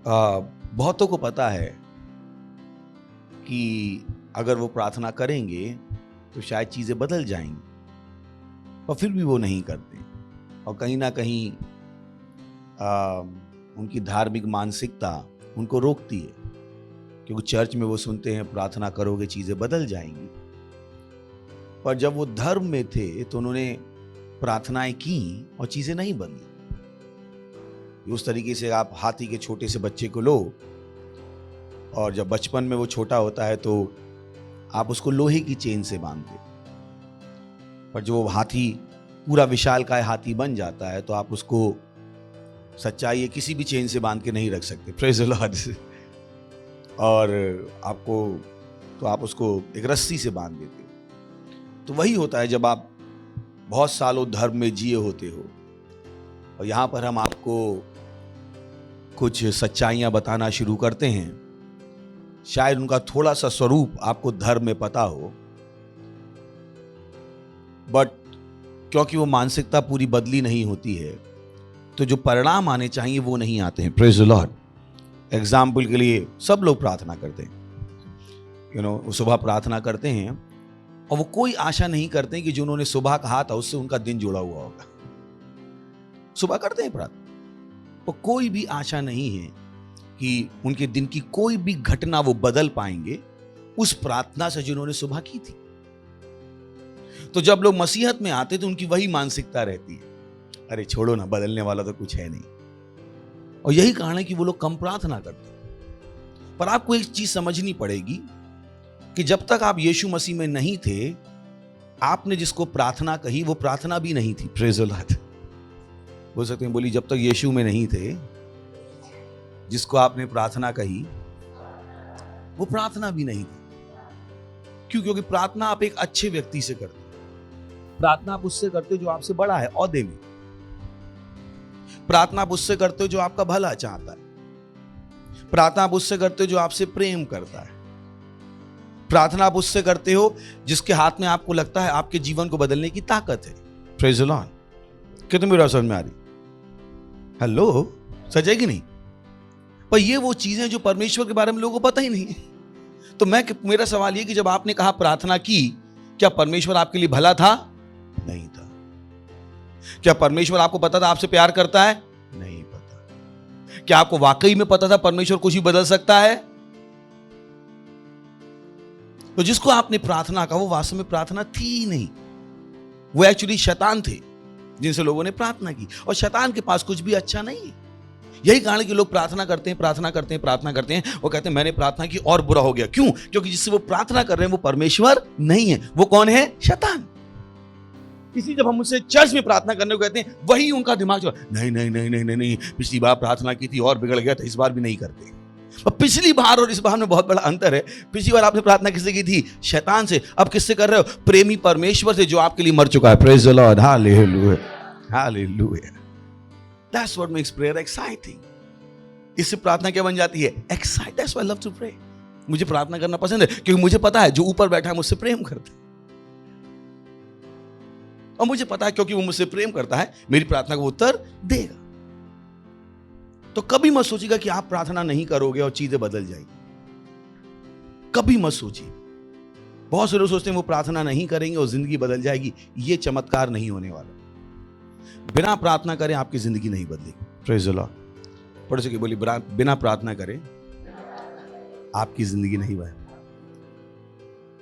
बहुतों को पता है कि अगर वो प्रार्थना करेंगे तो शायद चीजें बदल जाएंगी, और फिर भी वो नहीं करते। और कहीं ना कहीं उनकी धार्मिक मानसिकता उनको रोकती है, क्योंकि चर्च में वो सुनते हैं प्रार्थना करोगे चीजें बदल जाएंगी। पर जब वो धर्म में थे तो उन्होंने प्रार्थनाएं की और चीजें नहीं बदली। उस तरीके से आप हाथी के छोटे से बच्चे को लो, और जब बचपन में वो छोटा होता है तो आप उसको लोहे की चेन से बांधते, पर जो हाथी पूरा विशालकाय हाथी बन जाता है तो आप उसको सच्चाई है किसी भी चेन से बांध के नहीं रख सकते। Praise the Lord. और आप उसको एक रस्सी से बांध देते हो। तो वही होता है जब आप बहुत सालों धर्म में जिए होते हो, और यहाँ पर हम आपको कुछ सच्चाइयाँ बताना शुरू करते हैं। शायद उनका थोड़ा सा स्वरूप आपको धर्म में पता हो, बट क्योंकि वो मानसिकता पूरी बदली नहीं होती है तो जो परिणाम आने चाहिए वो नहीं आते हैं। Praise the Lord. एग्जाम्पल के लिए सब लोग प्रार्थना करते हैं, यू नो, सुबह प्रार्थना करते हैं, और वो कोई आशा नहीं करते कि जो उन्होंने सुबह कहा था उससे उनका दिन जुड़ा हुआ होगा। सुबह करते हैं प्रार्थना, और कोई भी आशा नहीं है कि उनके दिन की कोई भी घटना वो बदल पाएंगे उस प्रार्थना से जिन्होंने सुबह की थी। तो जब लोग मसीहत में आते तो उनकी वही मानसिकता रहती है, अरे छोड़ो ना, बदलने वाला तो कुछ है नहीं। और यही कारण है कि वो लोग कम प्रार्थना करते हैं। पर आपको एक चीज समझनी पड़ेगी कि जब तक आप यीशु मसीह में नहीं थे, आपने जिसको प्रार्थना कही वो प्रार्थना भी नहीं थी। Praise the Lord. बोल सकते हैं, बोली, जब तक यीशु में नहीं थे जिसको आपने प्रार्थना कही वो प्रार्थना भी नहीं थी। क्यों? क्योंकि प्रार्थना आप एक अच्छे व्यक्ति से करते हो। प्रार्थना आप उससे करते हो जो आपसे बड़ा है औहदे में। प्रार्थना आप उससे करते हो जो आपका भला चाहता है। प्रार्थना आप उससे करते हो जो आपसे प्रेम करता है। प्रार्थना आप उससे करते हो जिसके हाथ में आपको लगता है आपके जीवन को बदलने की ताकत है। Praise the Lord. कितनी मेरी समझ में आ रही? हेलो, सच है कि नहीं? पर ये वो चीजें जो परमेश्वर के बारे में लोगों को पता ही नहीं है। तो मेरा सवाल ये कि जब आपने कहा प्रार्थना की, क्या परमेश्वर आपके लिए भला था? नहीं था। क्या परमेश्वर आपको पता था आपसे प्यार करता है? नहीं पता। क्या आपको वाकई में पता था परमेश्वर कुछ भी बदल सकता है? तो जिसको आपने प्रार्थना कहा वो वास्तव में प्रार्थना थी ही नहीं, वो एक्चुअली शैतान थे जिनसे लोगों ने प्रार्थना की। और शैतान के पास कुछ भी अच्छा नहीं है। यही कारण कि लोग प्रार्थना करते हैं, प्रार्थना करते हैं, प्रार्थना करते हैं, वो कहते हैं मैंने प्रार्थना की और बुरा हो गया। क्यों? क्योंकि जिससे वो प्रार्थना कर रहे हैं वो परमेश्वर नहीं है। वो कौन है? शैतान। इसलिए जब हम उससे चर्च में प्रार्थना करने को कहते हैं, वही उनका दिमाग चल, नहीं नहीं नहीं नहीं नहीं नहीं, पिछली बार प्रार्थना की थी और बिगड़ गया था, इस बार भी नहीं करते। और पिछली बार और इस बार में बहुत बड़ा अंतर है। पिछली बार आपने प्रार्थना किससे की थी? शैतान से। अब किससे कर रहे हो? प्रेमी परमेश्वर से, जो आपके लिए मर चुका है। Praise the Lord, hallelujah, hallelujah. That's what makes prayer exciting. इससे प्रार्थना क्या बन जाती है? Excite. That's why I love to pray. मुझे प्रार्थना करना पसंद है क्योंकि मुझे पता है जो ऊपर बैठा है मुझसे प्रेम करता है। और मुझे पता है क्योंकि वो मुझसे प्रेम करता है, मेरी प्रार्थना को उत्तर देगा। तो कभी मत सोचिएगा कि आप प्रार्थना नहीं करोगे और चीजें बदल जाएगी। कभी मत सोचिए। बहुत से लोग सोचते हैं वो प्रार्थना नहीं करेंगे और जिंदगी बदल जाएगी। ये चमत्कार नहीं होने वाला। बिना प्रार्थना करें आपकी जिंदगी नहीं बदलेगी। Praise the Lord. पढ़ सके बोली, बिना प्रार्थना करें आपकी जिंदगी नहीं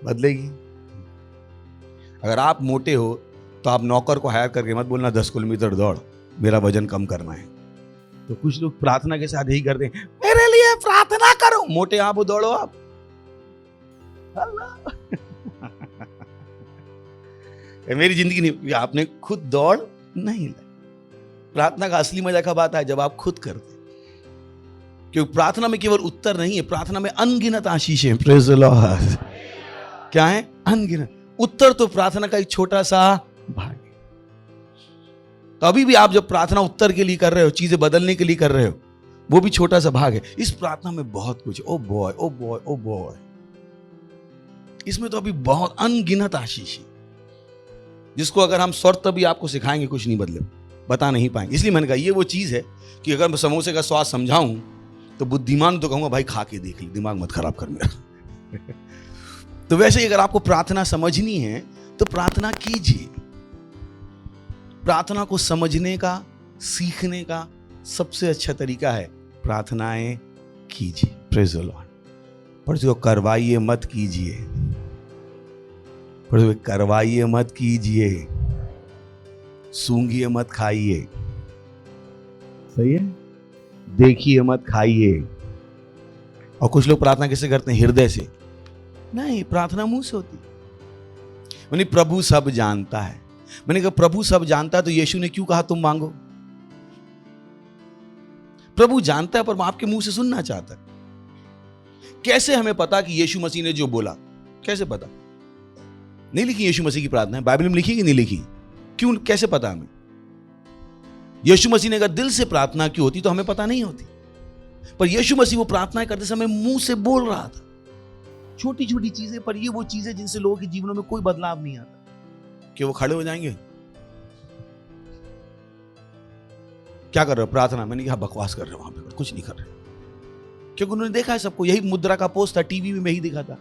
बदलेगी। अगर आप मोटे हो तो आप नौकर को हायर करके मत बोलना 10 किलोमीटर दौड़, मेरा वजन कम करना है। तो कुछ लोग प्रार्थना के साथ यही करते हैं, मेरे लिए प्रार्थना करो। मोटे आप, दौड़ो आप। मेरी जिंदगी नहीं, आपने खुद दौड़ नहीं लगा। प्रार्थना का असली मजा कब आता है? जब आप खुद करते। क्योंकि प्रार्थना में केवल उत्तर नहीं है, प्रार्थना में अनगिनत आशीषें हैं। Praise the Lord. क्या है? अनगिनत। उत्तर तो प्रार्थना का एक छोटा सा भाग है। तो अभी भी आप जब प्रार्थना उत्तर के लिए कर रहे हो, चीजें बदलने के लिए कर रहे हो, वो भी छोटा सा भाग है। इस प्रार्थना में बहुत कुछ। Oh boy, oh boy, oh boy, इसमें तो अभी बहुत अनगिनत आशीष है, जिसको अगर हम शर्त भी आपको सिखाएंगे कुछ नहीं बता नहीं पाएंगे। इसलिए मैंने कहा ये वो चीज है कि अगर मैं समोसे का स्वाद समझाऊं तो बुद्धिमान तो कहूंगा भाई खा के देख ली, दिमाग मत खराब कर मेरा। तो वैसे ही अगर आपको प्रार्थना समझनी है तो प्रार्थना कीजिए। प्रार्थना को समझने का, सीखने का सबसे अच्छा तरीका है प्रार्थनाएं कीजिए। Praise the Lord. पर जो करवाइए मत कीजिए, पर करवाइए मत कीजिए, सूंघिए मत खाइए। सही है? देखिए मत खाइए। और कुछ लोग प्रार्थना कैसे करते हैं? हृदय से नहीं, प्रार्थना मुंह से होती। मैंने प्रभु सब जानता है। मैंने कहा प्रभु सब जानता है तो यीशु ने क्यों कहा तुम मांगो? प्रभु जानता है पर आपके मुंह से सुनना चाहता है। कैसे हमें पता कि यीशु मसीह ने जो बोला? कैसे पता? नहीं लिखी यीशु मसीह की प्रार्थना है बाइबल में, लिखी कि नहीं लिखी? क्यों? कैसे पता हमें? यीशु मसीह ने अगर दिल से प्रार्थना की होती तो हमें पता नहीं होती। पर यीशु मसीह वो प्रार्थनाएं करते समय मुंह से बोल रहा था। छोटी छोटी चीजें, पर ये वो चीजें जिनसे लोगों के जीवनों में कोई बदलाव नहीं आता। कि वो खड़े हो जाएंगे, क्या कर रहे हो? प्रार्थना। मैंने कहा बकवास कर रहे हो, वहां पे कुछ नहीं कर रहे। क्योंकि उन्होंने देखा है सबको, यही मुद्रा का पोस्ट था, टीवी में यही दिखा था।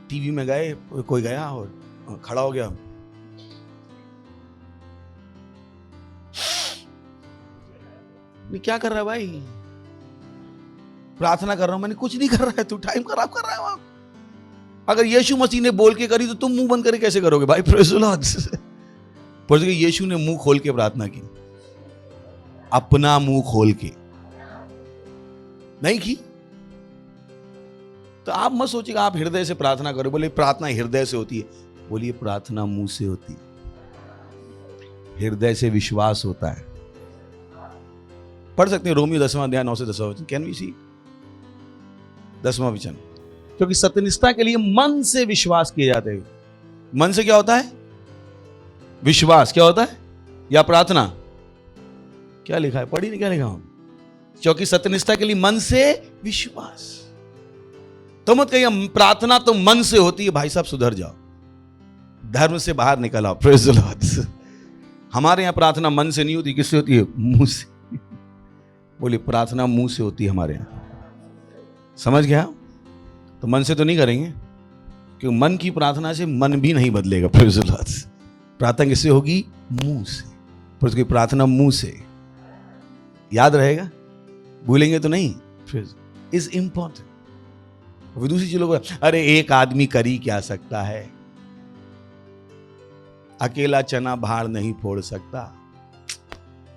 टीवी में गए, कोई गया और खड़ा हो गया, क्या कर रहा है भाई? प्रार्थना कर रहा हूं। मैंने कुछ नहीं कर रहा है, तू टाइम खराब कर रहा है वहां। अगर यीशु मसीह ने बोल के करी तो तुम मुंह बंद करके कैसे करोगे भाई? Praise the Lord. पर यीशु ने मुंह खोल के प्रार्थना की, अपना मुंह खोल के नहीं की। तो आप मत सोचिएगा आप हृदय से प्रार्थना करो। बोले प्रार्थना हृदय से होती है, बोलिए प्रार्थना मुंह से होती है। हृदय से विश्वास होता है। पढ़ सकते हैं रोमियो 10वां अध्याय 9 से 10वां वचन। कैन वी सी 10वां वचन? क्योंकि सत्यनिष्ठा के लिए मन से विश्वास किए जाते हैं। मन से क्या होता है? विश्वास। क्या होता है? या प्रार्थना। क्या लिखा है? पढ़ी नहीं, क्या लिखा हूं? क्योंकि सत्यनिष्ठा के लिए मन से विश्वास। तो मत कहिए प्रार्थना तो मन से होती है। भाई साहब सुधर जाओ, धर्म से बाहर निकल आओ। Praise the Lord. हमारे यहां प्रार्थना मन से नहीं होती, किससे होती है? मुंह से। बोलिए प्रार्थना मुंह से होती है हमारे यहां। समझ गया? तो मन से तो नहीं करेंगे, क्योंकि मन की प्रार्थना से मन भी नहीं बदलेगा। Praise the Lord। प्रार्थना किससे होगी? मुंह से। पर उसकी प्रार्थना मुंह से याद रहेगा, भूलेंगे तो नहीं। Is important. दूसरी चीजों को, अरे एक आदमी कर ही क्या सकता है, अकेला चना भाड़ नहीं फोड़ सकता।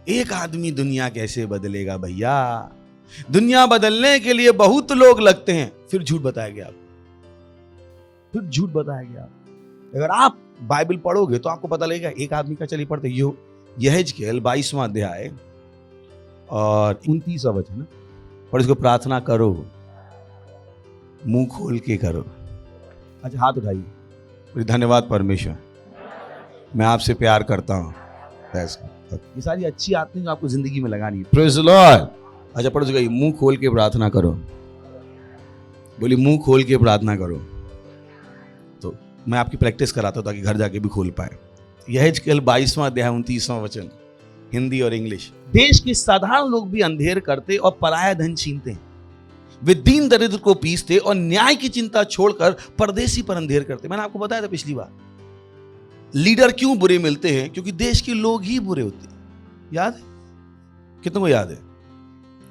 एक आदमी दुनिया कैसे बदलेगा भैया? दुनिया बदलने के लिए बहुत लोग लगते हैं। फिर झूठ बताया गया आपको, फिर झूठ बताया गया। अगर आप बाइबल पढ़ोगे तो आपको पता लगेगा एक आदमी का। चलिए पढ़ते यहेजकेल 22वां अध्याय और 29वां वचन। और इसको प्रार्थना करो, मुंह खोल के करो। अच्छा हाथ उठाइए। धन्यवाद परमेश्वर, मैं आपसे प्यार करता हूं। ये सारी अच्छी आदतें आपको जिंदगी में लगानी है। Praise the Lord. अच्छा पढ़ो, मुंह खोल के प्रार्थना करो। बोली मुंह खोल के प्रार्थना करो। तो मैं आपकी प्रैक्टिस कराता हूं ताकि घर जाके भी खोल पाए। यहेजकेल 22वां अध्याय 29वां वचन, हिंदी और इंग्लिश। देश के साधारण लोग भी अंधेर करते और पराया धन छीनते हैं। वे दीन दरिद्र को पीसते और न्याय की चिंता छोड़कर परदेसी पर अंधेर करते। मैंने आपको बताया था पिछली बार, लीडर क्यों बुरे मिलते हैं? क्योंकि देश के लोग ही बुरे होते हैं। याद है? कितनों को याद है?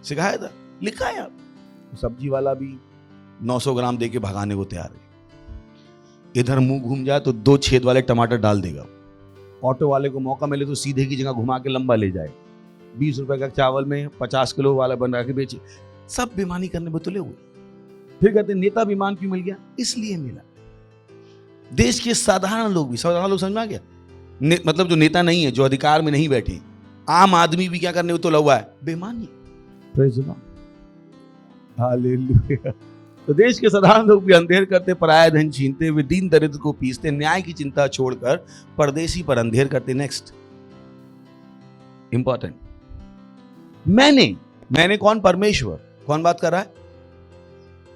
सिखाया था, लिखा है। आप सब्जी वाला भी 900 ग्राम देके भगाने को तैयार है। इधर मुंह घूम जाए तो 2 छेद वाले टमाटर डाल देगा। ऑटो वाले को मौका मिले तो सीधे की जगह घुमा के लंबा ले जाए। 20 रुपए का चावल में 50 किलो वाला बना के बेचे। सब बेईमानी करने में तुले हुए। फिर कहते नेता बेईमान क्यों मिल गया? इसलिए मिला। देश के साधारण लोग भी, साधारण लोग समझ में आ गया? मतलब जो नेता नहीं है, जो अधिकार में नहीं बैठे, आम आदमी भी क्या करने में तुला हुआ है? बेईमानी। Praise the Lord. हालेलुया। तो देश के साधारण लोग भी अंधेर करते, पराया धन छीनते, वे दीन दरिद्र को पीसते, न्याय की चिंता छोड़कर परदेसी पर अंधेर करते। नेक्स्ट इंपॉर्टेंट, मैंने कौन? परमेश्वर। कौन बात कर रहा है?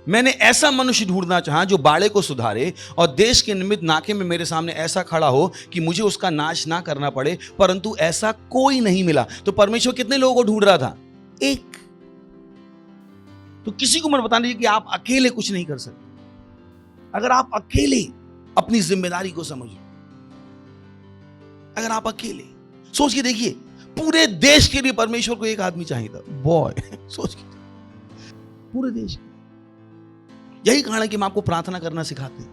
मैंने ऐसा मनुष्य ढूंढना चाहा जो बाड़े को सुधारे और देश के निमित्त नाके में मेरे सामने ऐसा खड़ा हो कि मुझे उसका नाश ना करना पड़े, परंतु ऐसा कोई नहीं मिला। तो परमेश्वर कितने लोगों को ढूंढ रहा था? एक। तो किसी को मत बता दीजिए कि आप अकेले कुछ नहीं कर सकते। अगर आप अकेले अपनी जिम्मेदारी को समझो, अगर आप अकेले सोच के देखिए, पूरे देश के लिए परमेश्वर को एक आदमी चाहिए था। बॉय सोच के, पूरे देश। यही कारण है कि हम आपको प्रार्थना करना सिखाते हैं,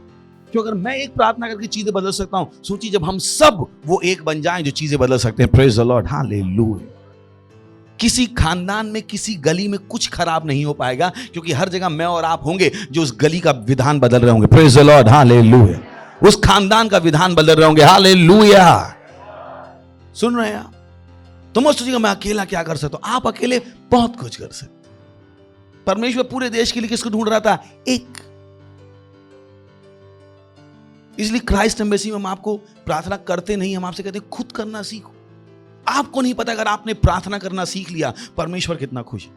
क्योंकि अगर मैं एक प्रार्थना करके चीजें बदल सकता हूं, सोचिए जब हम सब वो एक बन जाएं जो चीजें बदल सकते हैं। Praise the Lord. हालेलुया। किसी खानदान में, किसी गली में कुछ खराब नहीं हो पाएगा, क्योंकि हर जगह मैं और आप होंगे जो उस गली का विधान बदल रहे होंगे। Praise the Lord. हालेलुया। उस खानदान का विधान बदल रहे होंगे। हालेलुया। सुन रहे हैं आप? तो मत सोचिएगा मैं अकेला क्या कर सकता हूं। आप अकेले बहुत कुछ कर सकते। परमेश्वर पूरे देश के लिए किसको ढूंढ रहा था? एक। इसलिए क्राइस्ट एम्बेसी में हम आपको प्रार्थना करते नहीं, हम आपसे कहते हैं खुद करना सीखो। आपको नहीं पता, अगर आपने प्रार्थना करना सीख लिया, परमेश्वर कितना खुश है।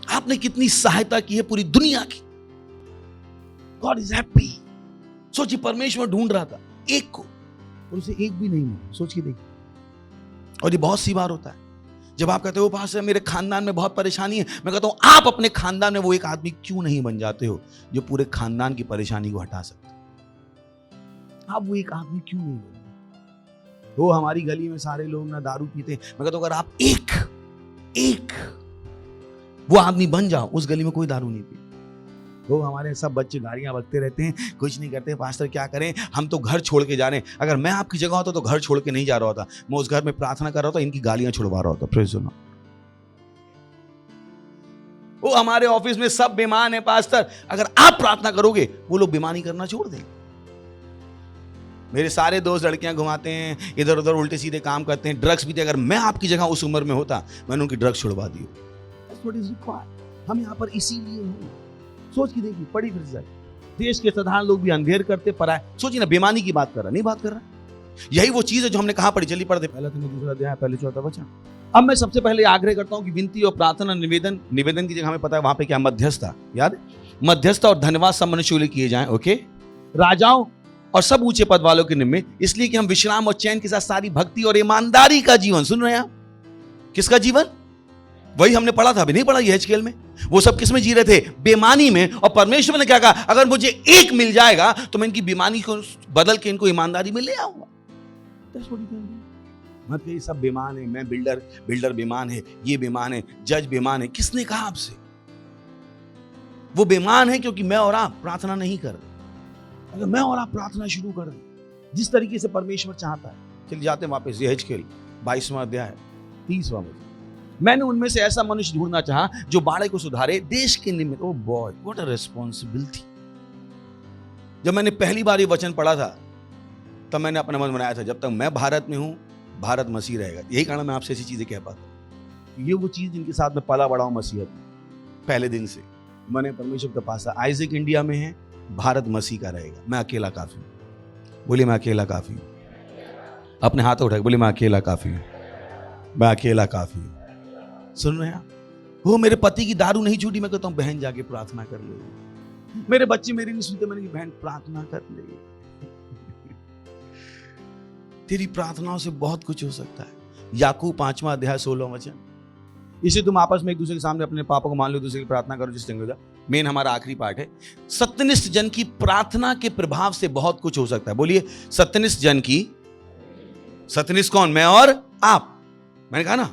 आपने कितनी सहायता की है पूरी दुनिया की। God is happy. सोचिए, परमेश्वर ढूंढ रहा था एक को, और उसे एक भी नहीं मिला। सोच के देखिए। और ये बहुत सी बार होता है जब आप कहते हो पास्टर मेरे खानदान में बहुत परेशानी है, मैं कहता हूं आप अपने खानदान में वो एक आदमी क्यों नहीं बन जाते हो जो पूरे खानदान की परेशानी को हटा सकते? आप वो एक आदमी क्यों नहीं बनते? वो हमारी गली में सारे लोग ना दारू पीते, मैं कहता हूं अगर आप एक वो आदमी बन जाओ, उस गली में कोई दारू नहीं पीते। वो हमारे सब बच्चे गाड़ियां बकते रहते हैं, कुछ नहीं करते। पास्टर क्या करें, हम तो घर छोड़ के जा रहे हैं। अगर मैं आपकी जगह होता तो घर छोड़ के नहीं जा रहा होता, मैं उस घर में प्रार्थना कर रहा होता, इनकी गालियां छुड़वा रहा होता। Praise the Lord. वो हमारे ऑफिस में सब बेईमान है पास्टर, अगर आप प्रार्थना करोगे वो लोग बेईमानी करना छोड़ देंगे। मेरे सारे दोस्त लड़कियां घुमाते हैं, इधर उधर उल्टे सीधे काम करते हैं, ड्रग्स पीते। अगर मैं आपकी जगह उस उम्र में होता, मैंने उनकी ड्रग्स छुड़वा दी। हम यहाँ पर इसीलिए हैं। सोच के देखिए, पढ़ी फिर से। देश के साधारण लोग भी अंधेर करते, पराए। सोचिए ना, बेईमानी की बात कर रहा, नहीं बात कर रहा। यही वो चीज है जो हमने कहा पढ़ी। चलिए पढ़ते, पहला तो दूसरा अध्याय, पहले 4था वचन। अब मैं सबसे पहले आग्रह करता हूं कि विनती और प्रार्थना, निवेदन की जगह हमें पता है वहां पे क्या मध्यस्थता, याद है? मध्यस्थता और धन्यवाद सब मनुष्यों के लिए किए जाएं। ओके, राजाओं और सब ऊंचे पद वालों के निमित्त, इसलिए कि हम विश्राम और चैन के साथ सारी भक्ति और ईमानदारी का जीवन, सुन रहे हैं आप? किसका जीवन? वही हमने पढ़ा था, अभी नहीं पढ़ा यहेजकेल में। वो सब किस में जी रहे थे? बेईमानी में। और परमेश्वर ने क्या कहा? अगर मुझे एक मिल जाएगा तो मैं इनकी बेईमानी को बदल के इनको ईमानदारी में ले आऊंगा। मत कहिए सब बेईमान है, मैं बिल्डर बेईमान है, ये बेईमान है, जज बेईमान है। किसने कहा आपसे? वो बेईमान है क्योंकि मैं और आप प्रार्थना नहीं कर रहे। अगर मैं और आप प्रार्थना शुरू कर दें जिस तरीके से परमेश्वर चाहता है, चलिए जाते हैं वापस यहेजकेल 22वां अध्याय 30वां वचन। मैंने उनमें से ऐसा मनुष्य ढूंढना चाहा जो बाड़े को सुधारे देश के निमित्त। Oh boy, what a responsibility. जब मैंने पहली बार ये वचन पढ़ा था तब मैंने अपना मन बनाया था, जब तक मैं भारत में हूं भारत मसीह रहेगा। यही कारण मैं आपसे ऐसी चीजें कह पाता। ये वो चीज जिनके साथ मैं पला बड़ा हूं मसीहत में। पहले दिन से मैंने परमेश्वर का पासा, आइजैक इंडिया में है, भारत मसीह का रहेगा। मैं अकेला काफी हूं। बोलिए मैं अकेला काफी हूं। अपने हाथ उठाए, बोलिए मैं अकेला काफी हूं। मैं अकेला काफी हूं। सुन रहे हैं आप? वो मेरे पति की दारू नहीं छूटी, मैं कहता हूं बहन जाके प्रार्थना कर ले। मेरे बच्चे मेरी नहीं सुनते, मैंने कहा बहन प्रार्थना कर ले। तेरी प्रार्थनाओं से बहुत कुछ हो सकता है। याकूब 5वां अध्याय 16वां वचन। इसे तुम आपस में एक दूसरे के सामने अपने पापों को मान लो, दूसरे की प्रार्थना करो जिससे हो जाए। मेन हमारा आखिरी पार्ट है। सत्यनिष्ठ जन की प्रार्थना के प्रभाव से बहुत कुछ हो सकता है। बोलिए सत्यनिष्ठ जन की। सत्यनिष्ठ कौन? मैं और आप। मैंने कहा ना,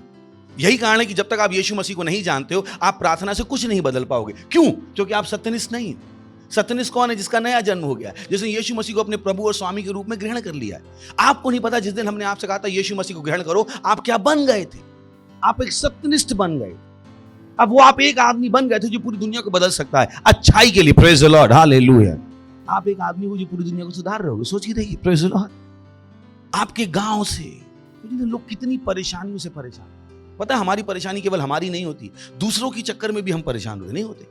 यही कारण है कि जब तक आप यीशु मसीह को नहीं जानते हो आप प्रार्थना से कुछ नहीं बदल पाओगे। क्यों? क्योंकि आप सत्यनिष्ठ नहीं है। सत्यनिष्ठ कौन है? जिसका नया जन्म हो गया है, जिसने यीशु मसीह को अपने प्रभु और स्वामी के रूप में ग्रहण कर लिया है। आपको नहीं पता, जिस दिन हमने आपसे कहा था यीशु मसीह को ग्रहण करो, आप क्या बन गए थे? आप एक सत्यनिष्ठ बन गए। अब वो आप एक आदमी बन गए थे जो पूरी दुनिया को बदल सकता है अच्छाई के लिए। Praise the Lord, hallelujah. आप एक आदमी हो जो पूरी दुनिया को सुधार रहे होगे। सोच के देखिए, प्रेज द लॉर्ड। आपके गांव से लोग कितनी परेशानियों से परेशान। पता है हमारी परेशानी केवल हमारी नहीं होती, दूसरों के चक्कर में भी हम परेशान होते नहीं होते।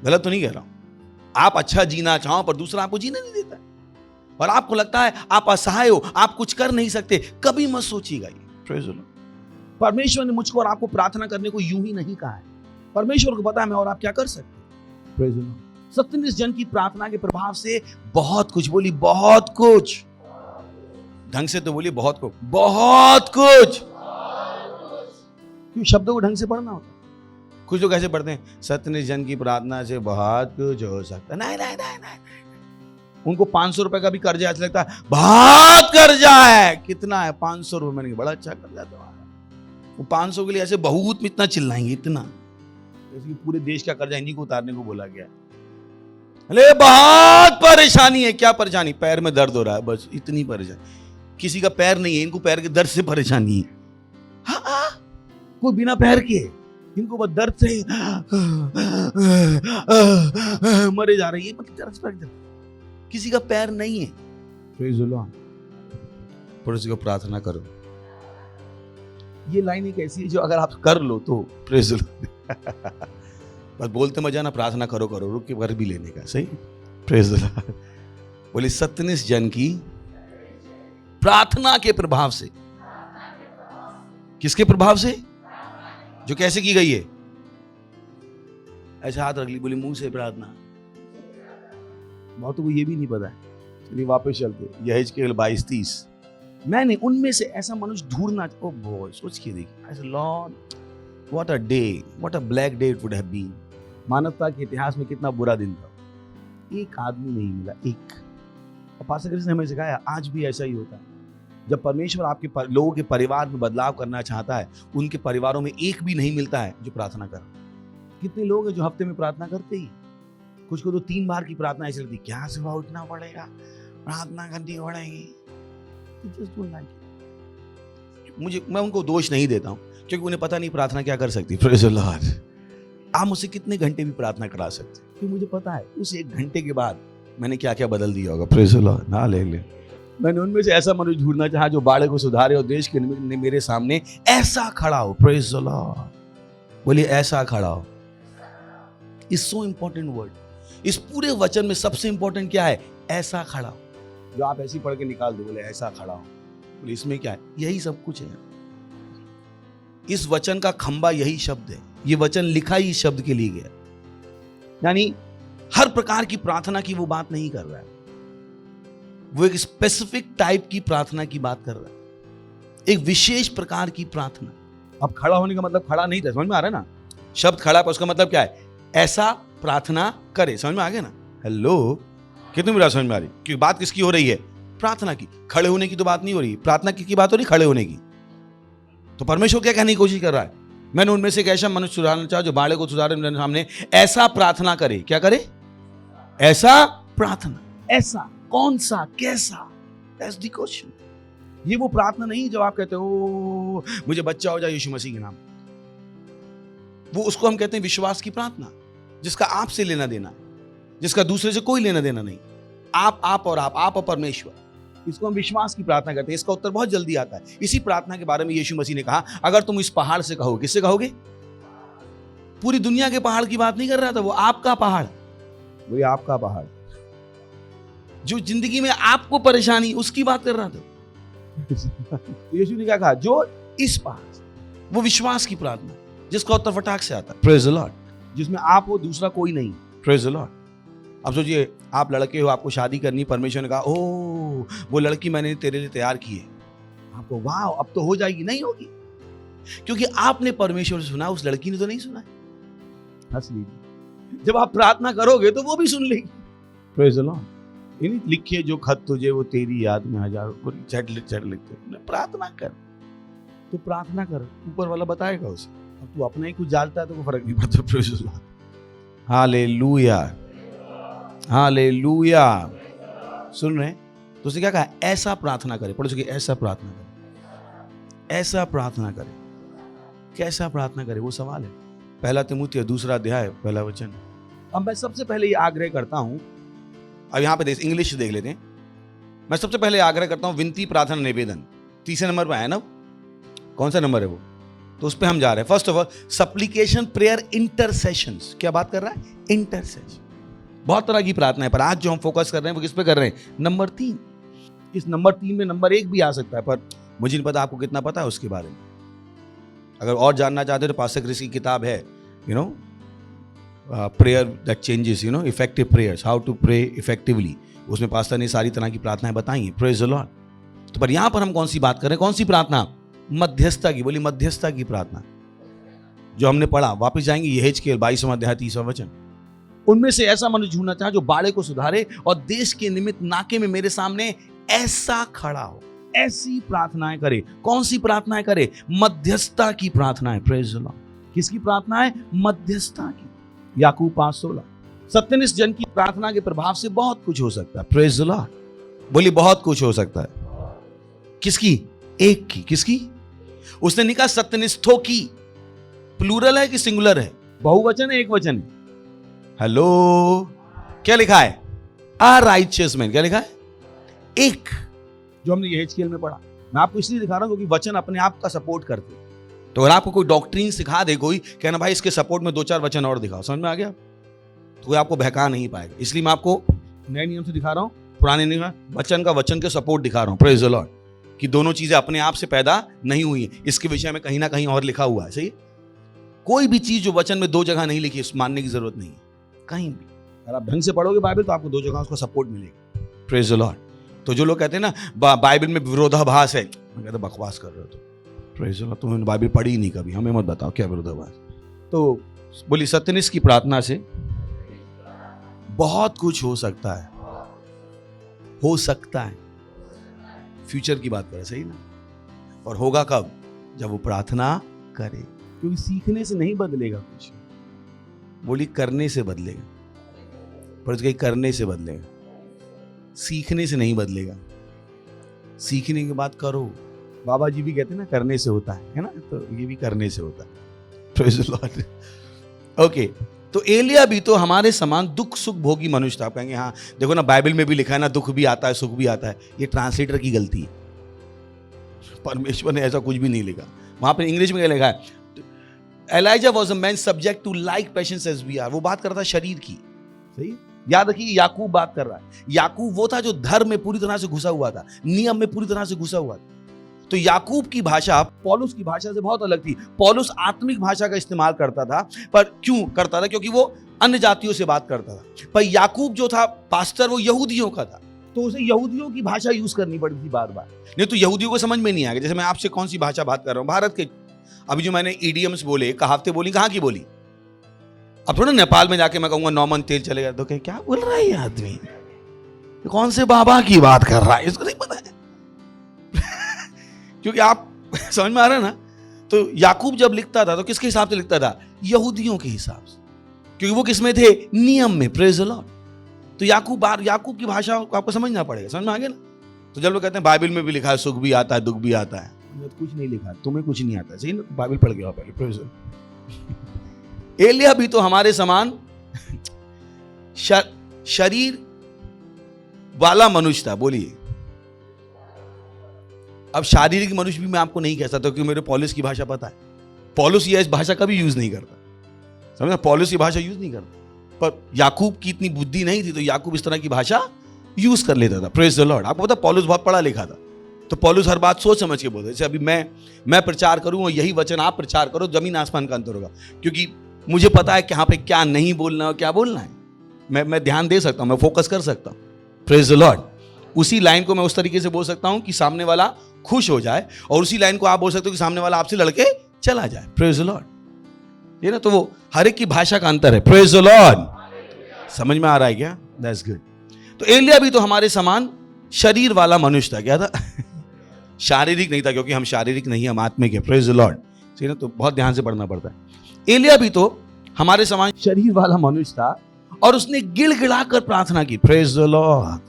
गलत तो नहीं कह रहा हूं। आप अच्छा जीना चाहो पर दूसरा आपको जीने नहीं देता है, और आपको लगता है आप असहाय हो, आप कुछ कर नहीं सकते। कभी मत सोचिएगा ये। Praise the Lord. परमेश्वर ने मुझको और आपको प्रार्थना करने को यूं ही नहीं कहा है। परमेश्वर को पता है मैं और आप क्या कर सकते हैं। Praise the Lord. सत्यनिष्ठ जन की प्रार्थना के प्रभाव से बहुत कुछ। बोली बहुत कुछ। ढंग से तो बोलिए बहुत कुछ। बहुत कुछ। क्यों? शब्दों को ढंग से पढ़ना होता है। कुछ लोग ऐसे पढ़ते हैं, सत्यनिष्ठ जन की प्रार्थना से बहुत कुछ हो सकता है। नहीं नहीं नहीं नहीं। उनको 500 रुपए का भी कर्जा ऐसा लगता है बहुत कर्जा है। कितना है? 500 रुपए। मैंने बड़ा अच्छा कर्जा तुम्हारा। वो 500 के लिए ऐसे बहुत में इतना चिल्लाएंगे, इतना जैसे पूरे देश का कर्जा इन्हीं को उतारने को बोला गया। अरे बहुत परेशानी है। क्या परेशानी? पैर में दर्द हो रहा है, बस इतनी परेशानी। किसी का पैर नहीं है, इनको पैर के दर्द से परेशानी है। हाँ, कोई बिना पैर के, इनको बस दर्द से मरे जा रही है। मतलब किसी का पैर नहीं है। Praise the Lord. पड़ोसी को प्रार्थना करो। ये लाइन एक ऐसी है जो अगर आप कर लो तो प्रेज़ द लॉर्ड। बस बोलते मजा ना, प्रार्थना करो करो, रुक के घर भी लेने का। सही। Praise the Lord. बोले सत्यनिष्ठ जन की प्रार्थना के प्रभाव से। किसके प्रभाव से? जो कैसे की गई है? ऐसे हाथ रख ली, बोली मुंह से प्रार्थना। बहुतों को ये भी नहीं पता है। चलिए वापस चलते। यहेजकेल 22:30। मैंने उनमें से ऐसा मनुष्य ढूंढना। ओ बॉय, सोच के देखिए। ऐसे Lord, what a day, what a black day it would have been. मानवता के इतिहास में कितना बुरा दिन था। एक आदमी नहीं मिला, एक। और पास्टर कृष्ण ने हमें सिखाया आज भी ऐसा ही होता है। जब परमेश्वर आपके लोगों के परिवार में बदलाव करना चाहता है, उनके परिवारों में एक भी नहीं मिलता है जो प्रार्थना कर। कितने लोग हैं जो हफ्ते में प्रार्थना करते ही? कुछ को तो 3 बार की प्रार्थना ऐसी लगती, क्या सुबह उठना पड़ेगा, प्रार्थना करनी पड़ेगी। मैं उनको दोष नहीं देता हूं, क्योंकि उन्हें पता नहीं प्रार्थना क्या कर सकती। Praise the Lord. आप मुझसे कितने घंटे भी प्रार्थना करा सकते, क्योंकि मुझे पता है उस 1 घंटे के बाद मैंने क्या क्या बदल दिया होगा। Praise the Lord. ना ले ले। मैंने उनमें से ऐसा मनुष्य ढूंढना चाहा जो बाड़े को सुधारे और देश के निमित्त मेरे सामने ऐसा खड़ा हो। Praise the Lord. बोलिए ऐसा खड़ा हो। Is so important word. इस पूरे वचन में सबसे इंपॉर्टेंट क्या है? ऐसा खड़ा हो। जो आप ऐसे ही पढ़ के निकाल दो, बोले ऐसा खड़ा हो। बोले इसमें क्या है? यही सब कुछ है। इस वचन का खंबा यही शब्द है। ये वचन लिखा ही इस शब्द के लिए गया। यानी हर प्रकार की प्रार्थना की वो बात नहीं कर रहा है। वो एक स्पेसिफिक टाइप की प्रार्थना की बात कर रहा है। एक विशेष प्रकार की प्रार्थना। अब खड़ा होने का मतलब खड़ा नहीं था, समझ में आ रहा है ना? शब्द खड़ा पर उसका मतलब क्या है? ऐसा प्रार्थना करे। समझ में आ गया ना? हेलो, कितनी मेरा समझ में आ रही? क्योंकि बात किसकी हो रही है? प्रार्थना की। खड़े होने की तो बात नहीं हो रही, प्रार्थना की बात हो रही, खड़े होने की। तो परमेश्वर क्या कहने की कोशिश कर रहा है? मैंने उनमें से एक ऐसा मनुष्य सुधारना चाहा जो बाड़े को सुधारे मेरे सामने, ऐसा प्रार्थना करे। क्या करे? ऐसा प्रार्थना। ऐसा कौन सा, कैसा? That's the question. ये वो प्रार्थना नहीं जब आप कहते हो मुझे बच्चा हो जाए यीशु मसीह के नाम। वो उसको हम कहते हैं विश्वास की प्रार्थना, जिसका आपसे लेना देना है, जिसका दूसरे से कोई लेना देना नहीं। आप और परमेश्वर, इसको हम विश्वास की प्रार्थना करते हैं। इसका उत्तर बहुत जल्दी आता है। इसी प्रार्थना के बारे में यीशु मसीह ने कहा, अगर तुम इस पहाड़ से कहोगे, किससे कहोगे? पूरी दुनिया के पहाड़ की बात नहीं कर रहा था, वो आपका पहाड़, वही आपका पहाड़ जो जिंदगी में आपको परेशानी, उसकी बात कर रहा था। यीशु ने क्या कहा? जो इस पहाड़ से, वो विश्वास की प्रार्थना जिसका उत्तर फटाक से आता है, प्रेज द लॉर्ड, जिसमें आप हो, दूसरा कोई नहीं, प्रेज द लॉर्ड। अब सोचिए, आप लड़के हो, आपको शादी करनी, परमेश्वर ने कहा ओ वो लड़की मैंने तेरे लिए तैयार की है। आपको वाह, अब तो हो जाएगी। नहीं होगी, क्योंकि आपने परमेश्वर से सुना, उस लड़की ने तो नहीं सुना। हंस लीजिए, जब आप प्रार्थना करोगे तो वो भी सुन लेगी, प्रेज द लॉर्ड। लिखे जो खत तुझे वो तेरी याद में हजारों चढ़ लिखते। प्रार्थना कर, तो प्रार्थना कर, ऊपर वाला बताएगा उसे। अब तू अपना ही कुछ जानता है तो कोई फर्क नहीं पड़ता। Praise the Lord, hallelujah, hallelujah. सुन रहे हैं? तो उसने क्या कहा? ऐसा प्रार्थना करे। पढ़ो कि ऐसा प्रार्थना करे, ऐसा प्रार्थना करे। कैसा प्रार्थना करे, वो सवाल है। पहला तिमुथियुस 2 अध्याय 1 वचन। अब मैं सबसे पहले ये आग्रह करता हूं, अब यहां पे इंग्लिश देख लेते हैं। मैं सबसे पहले आग्रह करता हूं, विनती, प्रार्थना, निवेदन। 3 नंबर पे आया ना? कौन सा नंबर है वो? तो उस पे हम जा रहे हैं। First of all, supplication, prayer, intercessions. क्या बात कर रहा है? इंटरसेशन। बहुत तरह की प्रार्थना है, पर आज जो हम फोकस कर रहे हैं वो किस पे कर रहे हैं? नंबर 3। इस नंबर 3 में नंबर 1 भी आ सकता है, पर मुझे नहीं पता आपको कितना पता है उसके बारे में। अगर और जानना चाहते हो तो पास्टर क्रिस की किताब है, prayer that changes, effective prayers, how to pray effectively. उसमें पास्टर ने सारी तरह की प्रार्थनाएं बताई हैं, प्रेज द लॉर्ड। तो पर यहां पर हम कौन सी बात कर रहे हैं? कौन सी प्रार्थना? मध्यस्थता की। बोली मध्यस्थता की प्रार्थना, जो हमने पढ़ा। वापस जाएंगे, यहेजकेल 22वां अध्याय 30वां वचन। उनमें से ऐसा मनुष्य ढूंढना चाहे जो बाड़े को सुधारे और देश के निमित्त नाके में मेरे सामने ऐसा खड़ा हो। ऐसी प्रार्थनाएं करे। कौन सी प्रार्थनाएं करे? मध्यस्थता की प्रार्थनाएं, प्रेज द लॉर्ड। किसकी प्रार्थना है? मध्यस्थता की। याकूब 5:16। सत्यनिष्ठ जन की प्रार्थना के प्रभाव से बहुत कुछ हो सकता है, प्रेज द लॉर्ड। बोली बहुत कुछ हो सकता है। किसकी? एक की। किसकी? उसने नहीं कहा सत्यनिष्ठों की। प्लूरल है कि सिंगुलर है? बहुवचन है, एक वचन है? हेलो, क्या लिखा है? A righteous man. क्या लिखा है? एक, जो हमने यहेजकेल में पढ़ा। मैं आपको इसलिए दिखा रहा हूं क्योंकि वचन अपने आप का सपोर्ट करते हैं। तो अगर आपको कोई डॉक्ट्रिन सिखा दे, कोई कहना भाई इसके सपोर्ट में 2-4 वचन और दिखाओ, समझ में आ गया, तो कोई आपको बहका नहीं पाएगा। इसलिए मैं आपको नए नियम से दिखा रहा हूं, पुराने नियम, वचन के सपोर्ट दिखा रहा हूं, प्रेज द लॉर्ड, कि दोनों चीजें अपने आप से पैदा नहीं हुई है। इसके विषय में कहीं ना कहीं और लिखा हुआ है। सही? कोई भी चीज जो वचन में 2 जगह नहीं लिखी, मानने की जरूरत नहीं है कहीं भी। अगर आप ढंग से पढ़ोगे बाइबल तो आपको 2 जगह उसका सपोर्ट मिलेगा, प्रेज द लॉर्ड। तो जो लोग कहते हैं ना बाइबल में विरोधाभास है, मैं कहता बकवास कर रहे हो तो, प्रेज द लॉर्ड। तुमने बाइबल पढ़ी ही नहीं कभी, हमें मत बताओ क्या विरोधाभास। तो बोली सत्यनिष्ठ की प्रार्थना से बहुत कुछ हो सकता है। हो सकता है, फ्यूचर की बात करें, सही ना? और होगा कब? जब वो प्रार्थना करे। क्योंकि सीखने से नहीं बदलेगा कुछ, बोली करने से बदलेगा। पर कहीं करने से बदलेगा, सीखने से नहीं बदलेगा। सीखने के बाद करो। बाबा जी भी कहते हैं ना करने से होता है ना? तो ये भी करने से होता है, प्रेज द लॉर्ड। ओके, तो एलिया भी तो हमारे समान दुख सुख भोगी मनुष्य था। आप कहेंगे हाँ देखो ना, बाइबल में भी लिखा है ना, दुख भी आता है सुख भी आता है। ये ट्रांसलेटर की गलती है, परमेश्वर ने ऐसा कुछ भी नहीं लिखा। वहां पर इंग्लिश में क्या लिखा है? Elijah was a man subject to like passions as we are. वो बात करता है शरीर की। सही? याद रखिए, याकूब बात कर रहा है। याकूब वो था जो धर्म में पूरी तरह से घुसा हुआ था, नियम में पूरी तरह से घुसा हुआ था। तो याकूब की भाषा पौलुस की भाषा से बहुत अलग थी। पौलुस आत्मिक भाषा का इस्तेमाल करता था, पर क्यों करता था? क्योंकि वो अन्य जातियों से बात करता था। पर याकूब जो था पास्टर, वो यहूदियों का था, तो उसे यहूदियों की भाषा यूज करनी पड़ती थी बार बार, नहीं तो यहूदियों को समझ में नहीं आएगा। जैसे मैं आपसे कौन सी भाषा बात कर रहा हूँ, भारत के अभी जो मैंने ईडियम्स बोले, कहावतें बोली, कहाँ की बोली? अब थोड़ा नेपाल में जाके मैं कहूंगा 9 मन तेल चलेगा तो क्या बोल रहा है ये आदमी, कौन से बाबा की बात कर रहा है, इसको नहीं पता है। क्योंकि आप समझ में आ रहा है ना। तो याकूब जब लिखता था तो किसके हिसाब से लिखता था? यहूदियों के हिसाब से, क्योंकि वो किसमें थे? नियम में। Praise the Lord. तो याकूब की भाषा आपको समझना पड़ेगा। समझ में आ गया ना। तो जब लोग कहते हैं बाइबल में भी लिखा है सुख भी आता है दुख भी आता है, कुछ नहीं लिखा, तुम्हें कुछ नहीं आता, सही ना? बाइबल पढ़ के आओ पहले। Praise the Lord. एलिया भी तो हमारे समान शरीर वाला मनुष्य था। बोलिए। अब शारीरिक मनुष्य भी मैं आपको नहीं कह सकता क्योंकि मेरे पौलुस की भाषा पता है। पौलुस ये इस भाषा का भी यूज नहीं करता, समझना? पौलुस की भाषा यूज नहीं करता। पर याकूब की इतनी बुद्धि नहीं थी तो याकूब इस तरह की भाषा यूज कर लेता था। Praise the Lord. आपको पता पौलुस बहुत पढ़ा लिखा था, तो पौलुस हर बात सोच समझ के बोलता। जैसे अभी मैं प्रचार करूं और यही वचन आप प्रचार करो, जमीन आसमान का अंतर होगा, क्योंकि मुझे पता है कि यहाँ पे क्या नहीं बोलना है और क्या बोलना है। मैं ध्यान दे सकता हूं, मैं फोकस कर सकता हूं। Praise the Lord. उसी लाइन को मैं उस तरीके से बोल सकता हूं कि सामने वाला खुश हो जाए, और उसी लाइन को आप बोल सकते हो कि सामने वाला आपसे लड़के चला जाए। Praise the Lord. ये ना, तो वो हर एक की भाषा का अंतर है। Praise the Lord. समझ में आ रहा है क्या? That's good. तो एलिया भी तो हमारे समान शरीर वाला मनुष्य था। क्या था? शारीरिक नहीं था, क्योंकि हम शारीरिक नहीं, हम आत्मिक है। Praise the Lord. सही ना? तो बहुत ध्यान से पढ़ना पड़ता है। एलिया भी तो हमारे समान शरीर वाला मनुष्य था, और उसने गिड़गिड़ा कर प्रार्थना की। Praise the Lord.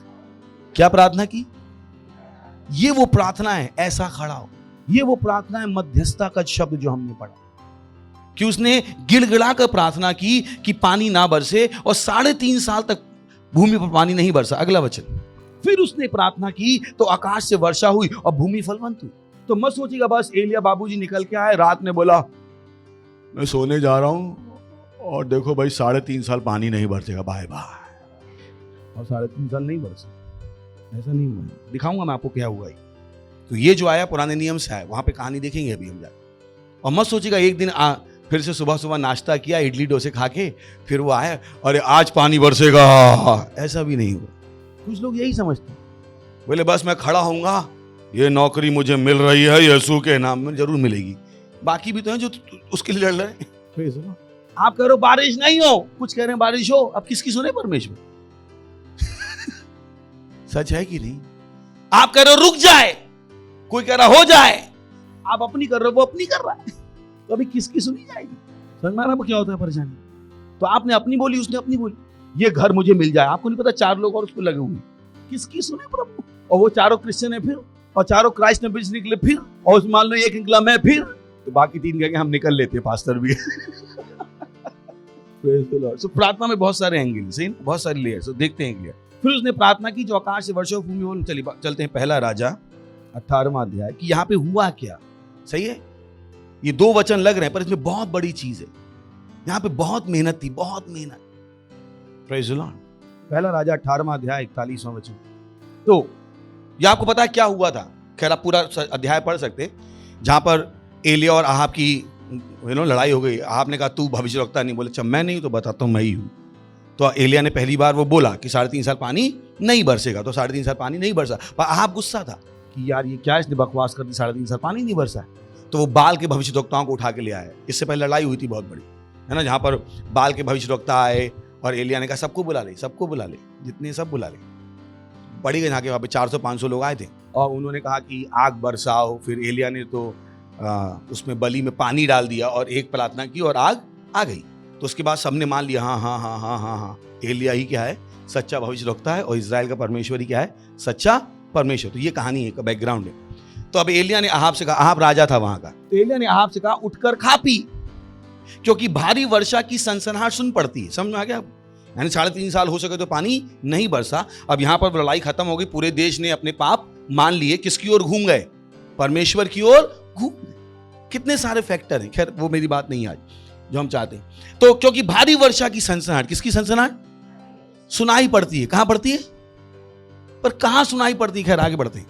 क्या प्रार्थना की? ये वो प्रार्थना है, ऐसा खड़ा हो। ये वो प्रार्थना है, मध्यस्थता का शब्द जो हमने पढ़ा, कि उसने गिड़गिड़ा कर प्रार्थना की कि पानी ना बरसे, और 3.5 साल तक भूमि पर पानी नहीं बरसा। अगला वचन। फिर उसने प्रार्थना की तो आकाश से वर्षा हुई और भूमि फलवंत हुई। तो मत सोचिएगा बस एलिया बाबूजी निकल के आए, रात में बोला मैं सोने जा रहा हूं और देखो भाई 3.5 साल पानी नहीं बरसेगा, बाय बाय, और 3.5 साल नहीं बरसे। ऐसा नहीं हुआ। दिखाऊंगा मैं आपको क्या हुआ है। तो ये जो आया पुराने नियम से आया, वहां पे कहानी देखेंगे अभी हम जाकर। और मत सोचिएगा एक दिन फिर से सुबह नाश्ता किया, इडली डोसे खा के फिर वो आया और आज पानी बरसेगा, ऐसा भी नहीं हुआ। कुछ लोग यही समझते हैं, बोले बस मैं खड़ा होऊंगा, ये नौकरी मुझे मिल रही है यीशु के नाम में, जरूर मिलेगी। बाकी भी तो हैं जो उसके लिए लड़ रहे हैं। आप कह रहे हो बारिश नहीं हो, कुछ कह रहे हैं बारिश हो। अब किसकी सुने परमेश्वर? सच है कि नहीं? आप कह रहे हो रुक जाए, कोई कह रहा हो जाए, आप अपनी कर रहे हो, वो अपनी कर रहा है। तो अभी किसकी सुनी जाएगी? समझ में आ रहा क्या होता है परेशानी? तो आपने अपनी बोली, उसने अपनी बोली। ये घर मुझे मिल जाए, आपको नहीं पता 4 लोग और उसको लगे हुए, किसकी सुने प्रभु? और वो चारों क्रिश्चियन है फिर, और चारों क्राइस्ट ने बीच निकले फिर, और उसमें मान लो एक निकला मैं फिर, तो बाकी 3 कहेंगे हम निकल लेते हैं, पास्टर भी। So, प्रार्थना में बहुत सारे एंगल, सही, बहुत सारे लेयर्स, तो देखते हैं क्लियर। फिर उसने प्रार्थना की जो आकाश से वर्षा भूमि हो। चलते हैं पहला राजा 18वां अध्याय कि यहाँ पे हुआ क्या। सही है, ये 2 वचन लग रहे हैं पर इसमें बहुत बड़ी चीज है। यहाँ पे बहुत मेहनत थी, बहुत मेहनत। Praise the Lord. पहला राजा 18वां अध्याय 41वां वचन। तो ये आपको पता है क्या हुआ था? खैर आप पूरा अध्याय पढ़ सकते, जहां पर एलिया और आहाब की लड़ाई हो गई। आहाब ने कहा तू भविष्यवक्ता नहीं, बोले अच्छा मैं नहीं तो बताता हूं मैं ही हूं। तो एलिया ने पहली बार वो बोला कि 3.5 साल पानी नहीं बरसेगा, तो 3.5 साल पानी नहीं बरसा। पर आहाब गुस्सा था कि यार ये क्या इसने बकवास कर दी, 3.5 साल पानी नहीं बरसा। तो वो बाल के भविष्यवक्ताओं को उठा के ले आया। इससे पहले लड़ाई हुई थी बहुत बड़ी, है ना, जहां पर बाल के भविष्यवक्ता आए और एलिया ने कहा सबको बुला ले, सबको बुला ले, जितने सब बुला ले। बड़ी गई, वहां पे 400-500 लोग आए थे और उन्होंने कहा कि आग बरसाओ। फिर एलिया ने तो उसमें बलि में पानी डाल दिया और एक प्रार्थना की और आग आ गई। तो उसके बाद सबने मान लिया हाँ हाँ हाँ हाँ हाँ हाँ, एलिया ही क्या है? सच्चा भविष्यवक्ता है, और इजराइल का परमेश्वर ही क्या है? सच्चा परमेश्वर। तो ये कहानी है, बैकग्राउंड है। तो अब एलिया ने आहाब से कहा, आहाब राजा था वहां का, तो एलिया ने आहाब से कहा उठकर खा पी, क्योंकि भारी वर्षा की सनसनाहट सुन पड़ती है। समझ में आ गया? यानी 3.5 साल हो सके तो पानी नहीं बरसा। अब यहाँ पर लड़ाई खत्म हो गई, पूरे देश ने अपने पाप मान लिए, किसकी ओर घूम गए? परमेश्वर की ओर घूम गए। कितने सारे फैक्टर हैं, खैर वो मेरी बात नहीं आज जो हम चाहते हैं। तो क्योंकि भारी वर्षा की सनसनाहट, किसकी सनसनाहट? सुनाई पड़ती है। कहां पड़ती है? पर कहां सुनाई पड़ती है? खैर आगे बढ़ते हैं,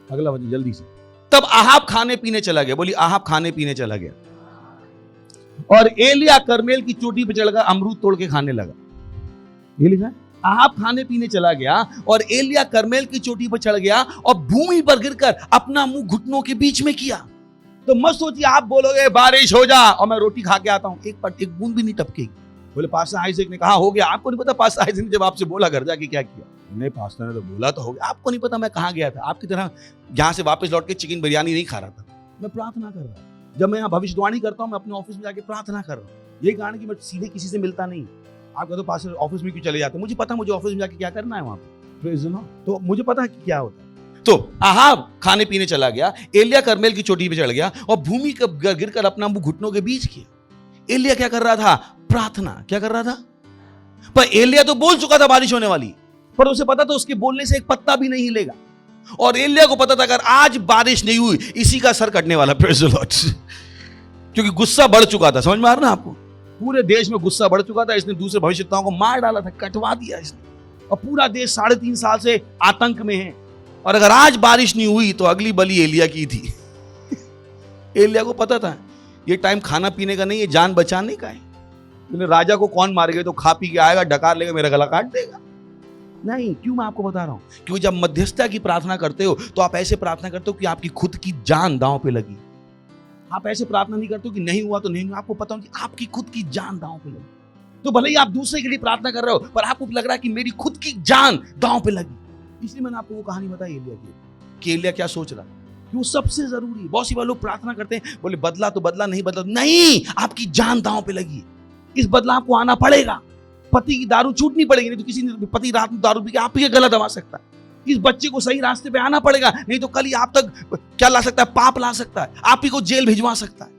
अगला वचन जल्दी से। तब आहाब खाने पीने चला गया। बोली आहाब खाने पीने चला गया, और एलिया करमेल की चोटी पर चढ़कर अमरूद तोड़ के खाने लगा। ये लिखा है, आहाब खाने पीने चला गया और एलिया करमेल की चोटी पर चढ़ गया और भूमि पर गिरकर अपना मुंह घुटनों के बीच में किया। तो मत सोचिए आप बोलोगे बारिश हो जा और मैं रोटी खा के आता हूं, एक बूंद भी नहीं टपकेगी। बोले पास्टर आइजैक ने कहा हो गया। आपको नहीं पता पास्टर आइजैक ने जब आपसे बोला घर जाके क्या किया? नहीं पास्टर ने तो बोला तो हो गया। आपको नहीं पता मैं कहाँ गया था? आपकी तरह यहाँ से वापस लौट के चिकन बिरयानी नहीं खा रहा था, मैं प्रार्थना कर रहा था। जब मैं यहाँ भविष्यवाणी करता हूँ मैं अपने ऑफिस में जाके प्रार्थना कर रहा हूँ। यही कारण कि मैं सीधे किसी से मिलता नहीं। आप कहते हो पास्टर ऑफिस में क्यों चले जाते? मुझे पता मुझे ऑफिस में जाके क्या करना है वहाँ पे, तो मुझे पता है कि क्या होता है। तो आहाब खाने पीने चला गया, एलिया कर्मेल की चोटी पे चढ़ गया और भूमि पर गिरकर अपना मुंह घुटनों के बीच किया। एलिया क्या कर रहा था? प्रार्थना। क्या कर रहा था? पर एलिया तो बोल चुका था बारिश होने वाली, पर उसे पता था उसके बोलने से एक पत्ता भी नहीं हिलेगा। और एलिया को पता था अगर आज बारिश नहीं हुई इसी का सर कटने वाला। Praise the Lord. क्योंकि गुस्सा बढ़ चुका था। समझ में आ रहा ना आपको? पूरे देश में गुस्सा बढ़ चुका था। इसने दूसरे भविष्यवक्ताओं को मार डाला था, कटवा दिया इसने, और पूरा देश 3.5 साल से आतंक में है। और अगर आज बारिश नहीं हुई तो अगली बलि एलिया की थी। एलिया को पता था ये टाइम खाना पीने का नहीं, ये जान बचाने का है। राजा को कौन मारेगा? तो खा पी के आएगा, डकार लेगा, मेरा गला काट देगा। नहीं, क्यों मैं आपको बता रहा हूं? क्योंकि जब मध्यस्थता की प्रार्थना करते हो तो आप ऐसे प्रार्थना करते हो कि आपकी खुद की जान दांव पे लगी। आप ऐसे प्रार्थना नहीं करते हो कि नहीं हुआ तो नहीं हुआ। आपको पता हो कि आपकी खुद की जान दांव पे लगी। तो भले ही आप दूसरे के लिए प्रार्थना कर रहे हो, पर आपको लग रहा है कि मेरी खुद की जान दांव पे लगी। इसलिए मैंने आपको वो कहानी बताई एलिया की, कि एलिया क्या सोच रहा है कि वो सबसे जरूरी है। बहुत सी बार लोग प्रार्थना करते हैं, बोले बदला तो बदला, नहीं बदला नहीं, आपकी जान दांव पे लगी। इस बदलाव को आना पड़ेगा। पति की दारू छूटनी पड़ेगी, नहीं तो किसी ने पति रात में दारू पी के आप ही गला दबा सकता है। इस बच्चे को सही रास्ते पे आना पड़ेगा, नहीं तो कल ही आप तक क्या ला सकता है? पाप ला सकता है, आप ही को जेल भिजवा सकता है।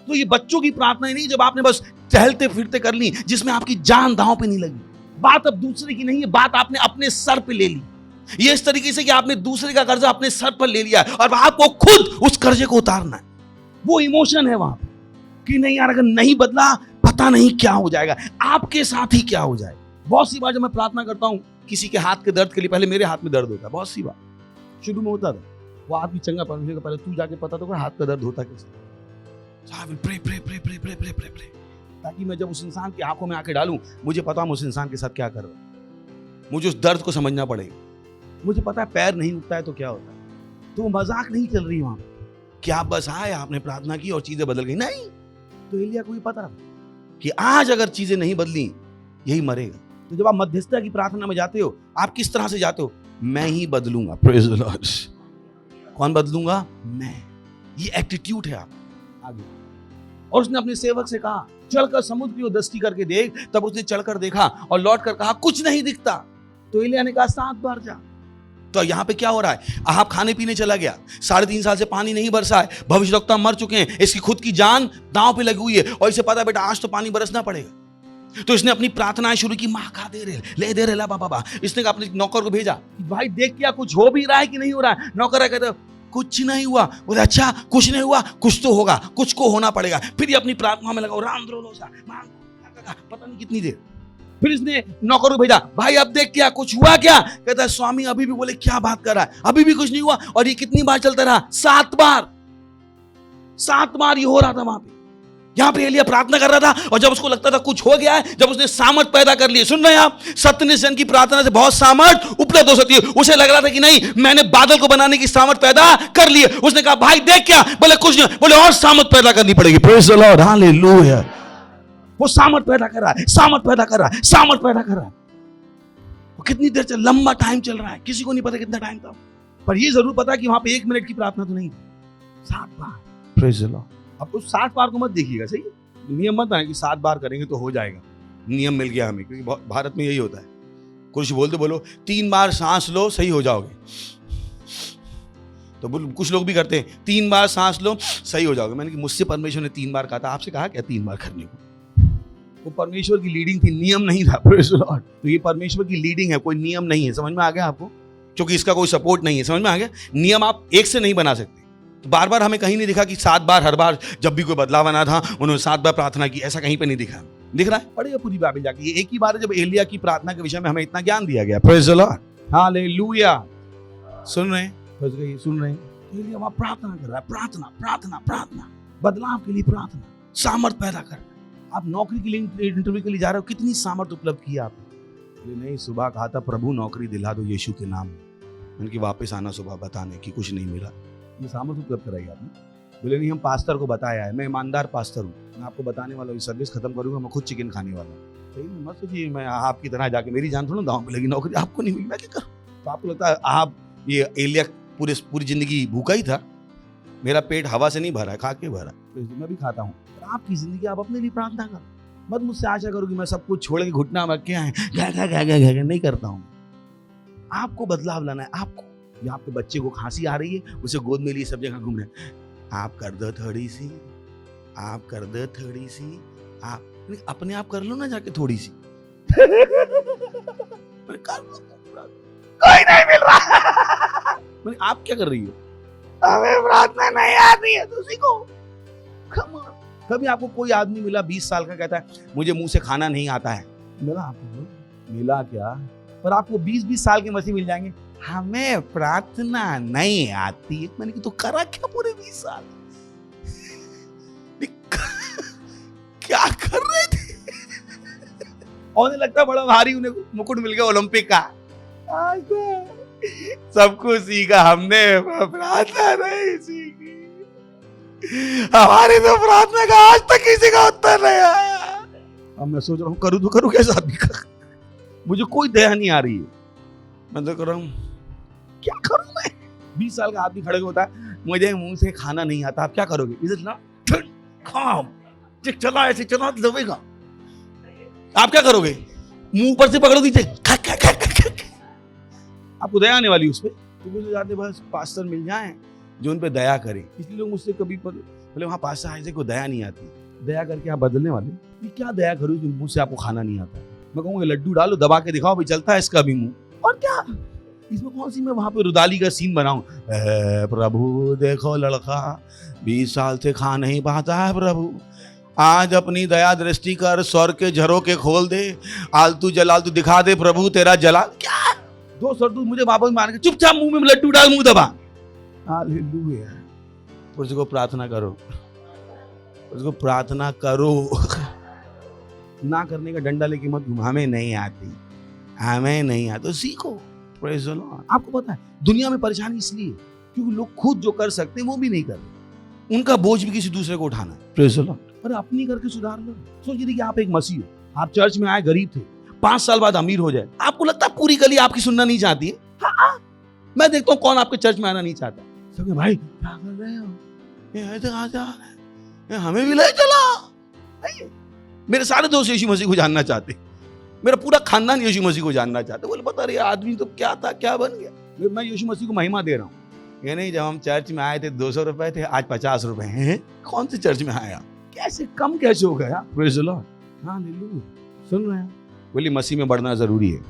तो ये बच्चों की प्रार्थना ही नहीं जब आपने बस टहलते फिरते कर ली, जिसमें आपकी जान दांव पे नहीं लगी। बात अब दूसरे की नहीं है, बात आपने अपने सर पे ले ली। ये इस तरीके से कि आपने दूसरे का कर्जा अपने सर पर ले लिया और आपको खुद उस कर्जे को उतारना है। वो इमोशन है वहां पे कि नहीं यार, अगर नहीं बदला पता नहीं क्या हो जाएगा, आपके साथ ही क्या हो जाएगा। बहुत सी बार जब मैं प्रार्थना करता हूं किसी के हाथ के दर्द के लिए, पहले मेरे हाथ में दर्द होता है। बहुत सी बार शुरू में होता था, वो आदमी चंगा परमेश्वर का, पहले तू जाके पता तो कर हाथ का दर्द होता कैसे। Pray pray pray pray pray pray pray pray, ताकि मैं जब उस इंसान की आंखों में आके डालूं, मुझे पता हम उस इंसान के साथ क्या कर रहे हैं। मुझे उस दर्द को समझना पड़ेगा। मुझे पता है पैर नहीं उठता है तो क्या होता है। तो मजाक नहीं चल रही वहां कि आप बस आए, आपने प्रार्थना की और चीजें बदल गई। नहीं, तो एलिया को भी पता था कि आज अगर चीजें नहीं बदली यही मरेगा। तो जब आप मध्यस्थता की प्रार्थना में जाते हो, आप किस तरह से जाते हो? मैं ही बदलूंगा। Praise the Lord. कौन बदलूंगा? मैं। ये एटीट्यूड है आप आगे। और उसने अपने सेवक से कहा चलकर समुद्र की ओर दृष्टि करके देख। तब उसने चढ़कर देखा और लौटकर कहा कुछ नहीं दिखता। तो एलिया ने कहा 7 बार जा। तो यहाँ पे क्या हो रहा है? आप खाने पीने चला गया, 3.5 साल से पानी नहीं बरसा है, भविष्यवक्ता मर चुके हैं, इसकी खुद की जान दांव पे लगी हुई है और इसे पता है बेटा आज तो पानी बरसना पड़ेगा। तो इसने अपनी प्रार्थनाएं शुरू की, माँ खा दे रहे ले दे रहे ला बाबा। इसने अपने नौकर को भेजा, भाई देख क्या कुछ हो भी रहा है कि नहीं हो रहा है। नौकर कहते कुछ नहीं हुआ। बोले अच्छा कुछ नहीं हुआ, कुछ तो होगा, कुछ को होना पड़ेगा। फिर ये अपनी प्रार्थना में लगा, राम द्रोलो सा पता नहीं कितनी देर। फिर इसने नौकर को भेजा, भाई अब देख क्या कुछ हुआ क्या? कहता है स्वामी अभी भी। बोले क्या बात कर रहा है? अभी भी कुछ नहीं हुआ। और ये कितनी बार चलता रहा? 7 बार। 7 बार ये हो रहा था वहां पे। यहां पे एलिया प्रार्थना कर रहा था और जब उसको लगता था कुछ हो गया है, जब उसने सामर्थ पैदा कर ली। सुन रहे हैं आप? सत्यनिष्ठ जन की प्रार्थना से बहुत सामर्थ उपलब्ध हो सकती है। उसे लग रहा था कि नहीं मैंने बादल को बनाने की सामर्थ पैदा कर ली है। उसने कहा भाई देख क्या? बोले कुछ नहीं। बोले और सामर्थ पैदा करनी पड़ेगी। Praise the Lord, hallelujah. वो सामर्थ पैदा कर रहा है, सामर्थ पैदा कर रहा है, सामर्थ पैदा कर रहा है। वो कितनी देर चल, लंबा टाइम चल रहा है, किसी को नहीं पता कितना टाइम था। पर ये जरूर पता कि वहां पे 1 मिनट की प्रार्थना तो नहीं थी, 7 बार। Praise the Lord. अब उस 7 बार को मत देखिएगा, सही नियम मत है कि 7 बार करेंगे तो हो जाएगा। नियम मिल गया हमें, क्योंकि भारत में यही होता है। कुछ बोलते बोलो 3 बार सांस लो सही हो जाओगे। तो कुछ लोग भी करते हैं 3 बार सांस लो सही हो जाओगे। मैंने कि मुझसे परमेश्वर ने 3 बार कहा था, आपसे कहा क्या 3 बार करने को? वो परमेश्वर की लीडिंग थी, नियम नहीं था। Praise the Lord. तो ये परमेश्वर की लीडिंग है, कोई नियम नहीं है। समझ में आ गया आपको? क्योंकि इसका कोई सपोर्ट नहीं है। समझ में आ गया? नियम आप एक से नहीं बना सकते। तो बार बार हमें कहीं नहीं दिखा कि 7 बार, हर बार जब भी कोई बदलाव आना था उन्होंने 7 बार प्रार्थना की, ऐसा कहीं पे नहीं दिखा। दिख रहा है? पढ़िए पूरी बाइबल जाके। ये एक ही बार है जब एलिया की प्रार्थना के विषय में हमें इतना ज्ञान दिया गया। Praise the Lord, hallelujah. सुन रहे हैं? सुन रहे हैं? एलिया वहां प्रार्थना कर रहा है, प्रार्थना प्रार्थना प्रार्थना, बदलाव के लिए प्रार्थना, सामर्थ पैदा कर। आप नौकरी के लिए इंटरव्यू के लिए जा रहे हो, कितनी सामर्थ उपलब्ध की आपने? नहीं, सुबह कहा था प्रभु नौकरी दिला दो यीशु के नाम में। उनकी वापस आना सुबह बताने की कुछ नहीं मिला। ये सामर्थ उपलब्ध कराई आपने। बोले नहीं, हम पास्टर को बताया है, मैं ईमानदार पास्टर हूँ, मैं आपको बताने वाला हूँ, सर्विस खत्म करूंगा, मैं खुद चिकन खाने वाला हूँ। सही में मत सोचिए मैं आपकी तरह जाके मेरी जान थोड़ा दांव पे लगी, नौकरी आपको नहीं मिली, मैं क्या करूँ? तो आपको लगता है आप ये एलिया पूरी जिंदगी भूखा ही था? मेरा पेट हवा से नहीं भरा है, खा के भरा, तो मैं भी खाता हूँ। पर आपकी जिंदगी आप अपने लिए प्रार्थना करो, मत मुझसे आशा करो कि मैं सब कुछ छोड़ के घुटना रख के आए नहीं करता हूँ। आपको बदलाव लाना है, आपको। या आपके बच्चे को खांसी आ रही है, उसे गोद में लिए सब जगह घूम रहे हैं, आप कर दो थोड़ी सी, आप कर दो थोड़ी सी, आप अपने आप कर लो ना जाके थोड़ी सी। कर लो, कोई नहीं मिल रहा। आप क्या कर रही हो? हमें प्रार्थना नहीं आती है, तो सीखो। कभी आपको कोई आदमी मिला 20 साल का, कहता है मुझे मुंह से खाना नहीं आता है, मिला आपको? मिला क्या? पर आपको 20-20 साल के मसीह मिल जाएंगे, हमें प्रार्थना नहीं आती है। मैंने कि तो करा क्या पूरे 20 साल? क्या कर रहे थे? उन्हें लगता बड़ा भारी, उन्हें मुकुट मिल गया ओलंपिक का। सब कुछ सीखा हमने, प्रार्थना नहीं सीखी। हमारी तो प्रार्थना का आज तक किसी का उत्तर नहीं आया। अब मैं सोच रहा हूँ करूँ तो करूँ कैसा आदमी का? मुझे कोई दया नहीं आ रही है। मैं तो कर रहा हूँ क्या करूँ मैं? 20 साल का आदमी खड़े होता है, मुझे मुंह से खाना नहीं आता, आप क्या करोगे? इधर ना चला, ऐसे चला तो दबेगा। आप क्या करोगे? मुंह पर से पकड़ो दीजिए, आपको दया आने वाली उस पर। तो मुझे जाते बस पास्टर मिल जाए जो उन पे दया करे। इसलिए लोग मुझसे कभी बोले वहाँ पास्टर आए को दया नहीं आती। दया करके आप बदलने वाले? ये क्या दया करूँ जो मुंह से आपको खाना नहीं आता? मैं कहूँगा लड्डू डालो, दबा के दिखाओ, भाई चलता है इसका भी मुंह। और क्या इसमें कौन सी मैं वहां पे रुदाली का सीन बनाऊं? प्रभु देखो लड़का 20 साल से खा नहीं पाता है, प्रभु आज अपनी दया दृष्टि कर, स्वर के झरोके खोल दे, आलतू जलालतू दिखा दे प्रभु तेरा जलाल। क्या 2 सरदूत मुझे वापस मार के चुपचाप मुंह में लड्डू डाल, मुंह दबा। हालेलुया। उसको प्रार्थना करो, उसको प्रार्थना करो। ना करने का डंडा लेके मत घूम, हमें नहीं आती, हमें नहीं आती, तो सीखो। Praise the Lord. आपको पता है दुनिया में परेशानी इसलिए क्योंकि लोग खुद जो कर सकते हैं वो भी नहीं कर रहे, उनका बोझ भी किसी दूसरे को उठाना है। Praise the Lord. अरे अपनी करके सुधार लो। सोचिए कि आप एक मसीह हो, आप चर्च में आए गरीब थे, 5 साल बाद अमीर हो जाए, आपको लगता है पूरी गली आपकी सुनना नहीं चाहती है? हाँ, मैं देखता हूँ कौन आपके चर्च में आना नहीं चाहता। सब भाई क्या कर रहे हो, ये तो आ जा रहे हैं, हमें भी ले चला। मेरे सारे दोस्त यीशु मसीह को जानना चाहते, मेरा पूरा खानदान यीशु मसीह को जानना चाहते। बोले पता नहीं आदमी तो क्या था, क्या बन गया। मैं यीशु मसीह को महिमा दे रहा हूँ। ये नहीं जब हम चर्च में आए थे 200 रुपए थे, आज 50 रुपए हैं। कौन से चर्च में आया, कैसे कम कैसे हो गया? Praise the Lord. हालेलुया। सुन रहे हैं? बोलिए मसीह में बढ़ना जरूरी है,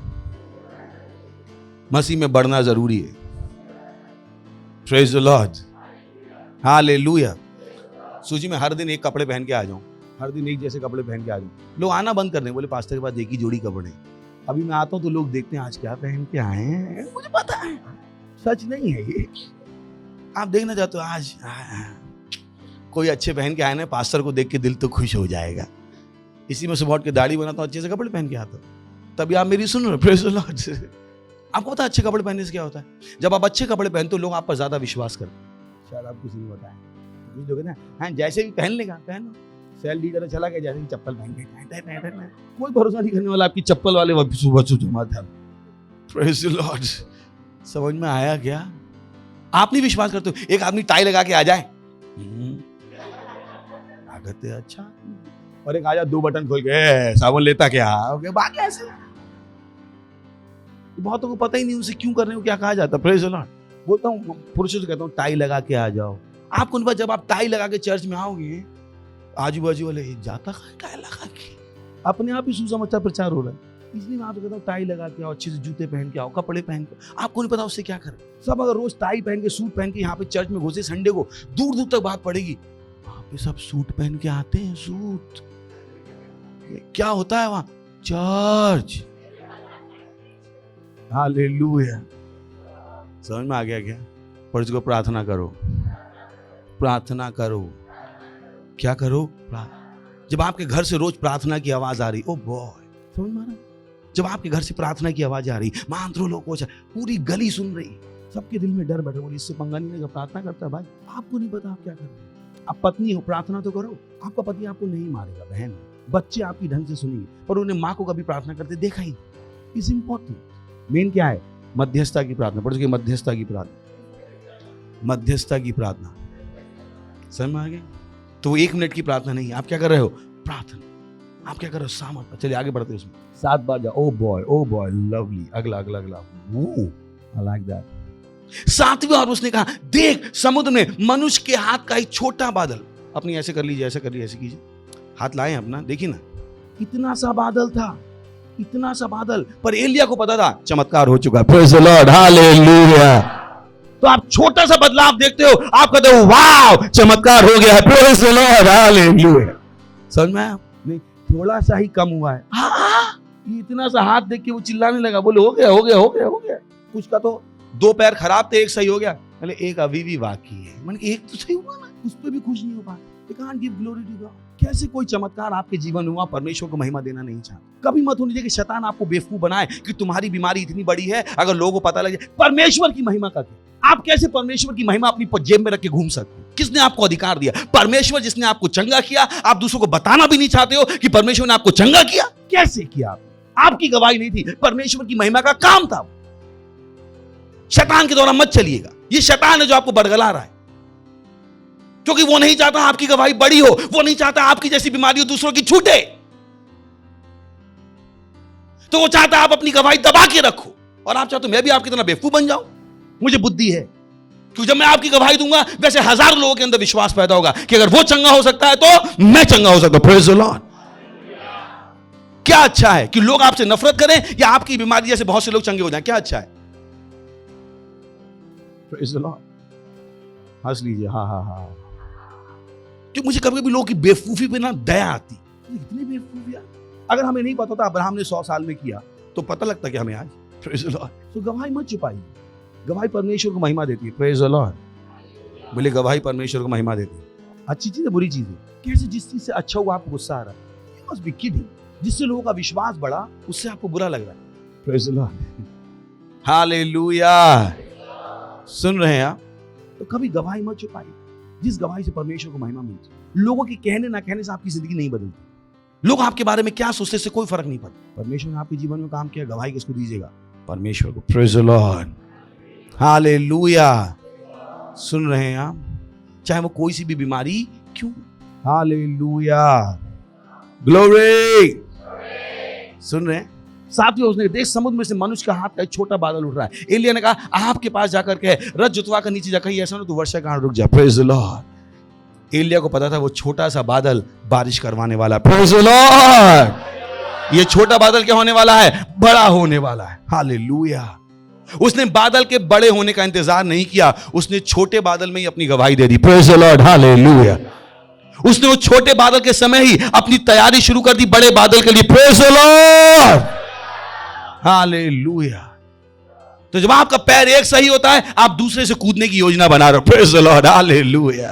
मसीह में बढ़ना जरूरी है। Praise the Lord. हालेलुया। सूची में हर दिन एक कपड़े पहन के आ जाऊं, हर दिन एक जैसे कपड़े पहन के आ जाऊं। लोग आना बंद कर दें, बोले पास्टर के पास एक ही जोड़ी कपड़े। अभी मैं आता हूं तो लोग देखते हैं आज क्या पहन के आए हैं, मुझे पता है सच नहीं है ये। आप देखना चाहते हो आज कोई अच्छे पहन के आए ना, पास्टर को देख के दिल तो खुश हो जाएगा। इसी में सुबह उठ के दाढ़ी बनाता हूँ, अच्छे से कपड़े पहन के आता हूँ, तभी आप मेरी सुन रहे हो। Praise the Lord. आपको पता है अच्छे कपड़े पहनने से क्या होता है? जब आप अच्छे कपड़े पहनते हो लोग आप पर ज्यादा विश्वास करते हैं। शायद आप किसी ने बताया, कुछ लोग ना हाँ जैसे भी पहन लेगा पहनो। सेल लीडर चला गया, जैसे चप्पल पहन के, कोई भरोसा नहीं करने वाला आपकी चप्पल वाले मत है। Praise the Lord. समझ में आया क्या? आप नहीं विश्वास करते हो? एक आदमी टाई लगा के आ जाए, अच्छा, और एक आ जाए 2 बटन खोल के साबुन लेता क्या, बाकी ऐसे बहुतों को पता ही नहीं उनसे क्यों कर रहे हो, क्या कहा जाता। Praise the Lord. बोलता हूँ पुरुषों से कहता हूँ टाई लगा के आ जाओ। आपको नहीं पता जब आप टाई लगा के चर्च में आओगे, आजू बाजू वाले जाता टाई लगा के, अपने आप ही सुसमाचार प्रचार हो रहा है। इसलिए मैं आपको कहता हूँ टाई लगा के आओ, अच्छे से जूते पहन के आओ, कपड़े पहन के। आपको नहीं पता उससे क्या करें। सब अगर रोज टाई पहन के सूट पहन के यहाँ पे चर्च में घुसे, संडे को दूर दूर तक बात पड़ेगी, वहां पे सब सूट पहन के आते हैं। सूट क्या होता है वहां? चर्च। हालेलुया। समझ में आ गया क्या? पर इसको प्रार्थना करो, प्रार्थना करो। क्या करो? जब आपके घर से रोज प्रार्थना की आवाज आ रही, ओ बॉय, समझ में आ रहा? जब आपके घर से प्रार्थना की आवाज आ रही, मांत्रो लोग पूरी गली सुन रही, सबके दिल में डर बैठा, बोली इससे पंगा नहीं लेगा, प्रार्थना करता है। भाई आपको नहीं पता आप क्या कर रहे हैं। आप पत्नी हो, प्रार्थना तो करो। आपका पति आपको नहीं मारेगा बहन, बच्चे आपकी ढंग से सुनिए, पर उन्हें माँ को कभी प्रार्थना करते देखा ही नहीं। Is important. मेन क्या है? मध्यस्थता की प्रार्थना। पढ़ सके मध्यस्थता की प्रार्थना, मध्यस्थता की प्रार्थना। समझ में आ गया? तो 1 मिनट की प्रार्थना नहीं, आप क्या कर रहे हो? प्रार्थना। आप क्या कर रहे हो? सामर्थ। चलिए आगे बढ़ते हैं उसमें। 7 बार जाओ। Oh boy lovely. अगला अगला अगला। I like that. 7वें और उसने कहा, देख समुद्र में मनुष्य के हाथ का एक छोटा बादल। अपनी ऐसे कर लीजिए, ऐसे कर लीजिए, ऐसे कीजिए, हाथ लाए अपना, देखिए ना, इतना सा बादल था, इतना सा बादल। पर एलिया को पता था चमत्कार हो चुका है। Praise the Lord, hallelujah. तो आप छोटा सा बदलाव देखते हो, आप कहते हो वाव चमत्कार हो गया है। Praise the Lord, hallelujah. समझ में आया? नहीं, थोड़ा सा ही कम हुआ है। ये इतना सा हाथ देख के वो चिल्लाने लगा, बोले हो गया हो गया हो गया हो गया। कुछ का तो 2 पैर खराब थे, 1 सही हो गया। बोले एक अभी भी बाकी है। मैंने एक तो सही हुआ ना, उस पर भी खुश नहीं हो पाया। You can't give glory to God। कैसे कोई चमत्कार आपके जीवन में हुआ, परमेश्वर को महिमा देना नहीं चाहता। कभी मत होने दीजिए कि शैतान आपको बेवकूफ बनाए कि तुम्हारी बीमारी इतनी बड़ी है, अगर लोगों को पता लगे। परमेश्वर की महिमा का क्या? आप कैसे परमेश्वर की महिमा अपनी जेब में रख के घूम सकते हो? किसने आपको अधिकार दिया? परमेश्वर जिसने आपको चंगा किया। आप दूसरों को बताना भी नहीं चाहते हो कि परमेश्वर ने आपको चंगा किया। कैसे किया? आपकी गवाही नहीं थी, परमेश्वर की महिमा का काम था। शैतान के द्वारा मत चलिएगा। ये शैतान है जो आपको बरगला रहा है, क्योंकि वो नहीं चाहता आपकी गवाही बड़ी हो, वो नहीं चाहता आपकी जैसी बीमारी हो दूसरों की छूटे। तो वो चाहता आप अपनी गवाही दबा के रखो, और आप चाहते मैं भी आपकी तरह बेवकूफ बन जाऊं। मुझे बुद्धि है, क्योंकि जब मैं आपकी गवाही दूंगा वैसे 1000 लोगों के अंदर विश्वास पैदा होगा कि अगर वो चंगा हो सकता है तो मैं चंगा हो सकता हूं। Praise the Lord. क्या अच्छा है कि लोग आपसे नफरत करें या आपकी बीमारी जैसे बहुत से लोग चंगे हो जाएं? क्या अच्छा है? Praise the Lord. हंस लीजिए। हाँ हाँ हाँ। कि मुझे कभी कभी लोगों की बेवकूफी पे ना दया आती। इतनी बेवकूफी यार। अगर हमें नहीं पता था अब्राहम ने 100 साल में किया तो पता लगता कि हमें आज। Praise the Lord. तो गवाही मत छुपाइए। गवाही परमेश्वर को महिमा देती है। Praise the Lord. बोले गवाही परमेश्वर को महिमा देती है। अच्छी चीज है, बुरी चीज है? कैसे? जिस चीज से अच्छा हुआ आपको गुस्सा आ रहा है, यू मस्ट बी किडिंग। जिससे लोगों का विश्वास बढ़ा उससे आपको बुरा लग रहा है। Praise the Lord, hallelujah. सुन रहे हैं आप? तो कभी गवाही मत छुपाइए। जिस गवाही से परमेश्वर को महिमा मिलती है। लोगों के कहने ना कहने से आपकी जिंदगी नहीं बदलती। लोग आपके बारे में क्या सोचते से कोई फर्क नहीं पड़ता। परमेश्वर ने आपके जीवन में काम किया, गवाही किसको दीजिएगा? परमेश्वर को। Praise the Lord, hallelujah. सुन रहे हैं आप? चाहे वो कोई सी भी बीमारी क्यों। Hallelujah, glory. सुन रहे हैं? साथियों, उसने देख समुद्र में से मनुष्य का हाथ का एक छोटा बादल उठ रहा है। एलिया ने कहा आपके पास जाकर के रथ जुतवा कर नीचे जाकर ऐसा ना तो वर्षा का रुक जा। Praise the Lord. एलिया को पता था वो छोटा सा बादल बारिश करवाने वाला। Praise the Lord. ये छोटा बादल क्या होने वाला है? बड़ा होने वाला है। हालेलुया। उसने बादल के बड़े होने का इंतजार नहीं किया, उसने छोटे बादल में ही अपनी गवाही दे दी। Praise the Lord, hallelujah. उसने वो छोटे बादल के समय ही अपनी तैयारी शुरू कर दी बड़े बादल के लिए। Praise the Lord, hallelujah. तो जब आपका पैर एक सही होता है, आप दूसरे से कूदने की योजना बना रहे हो। Praise the Lord, hallelujah.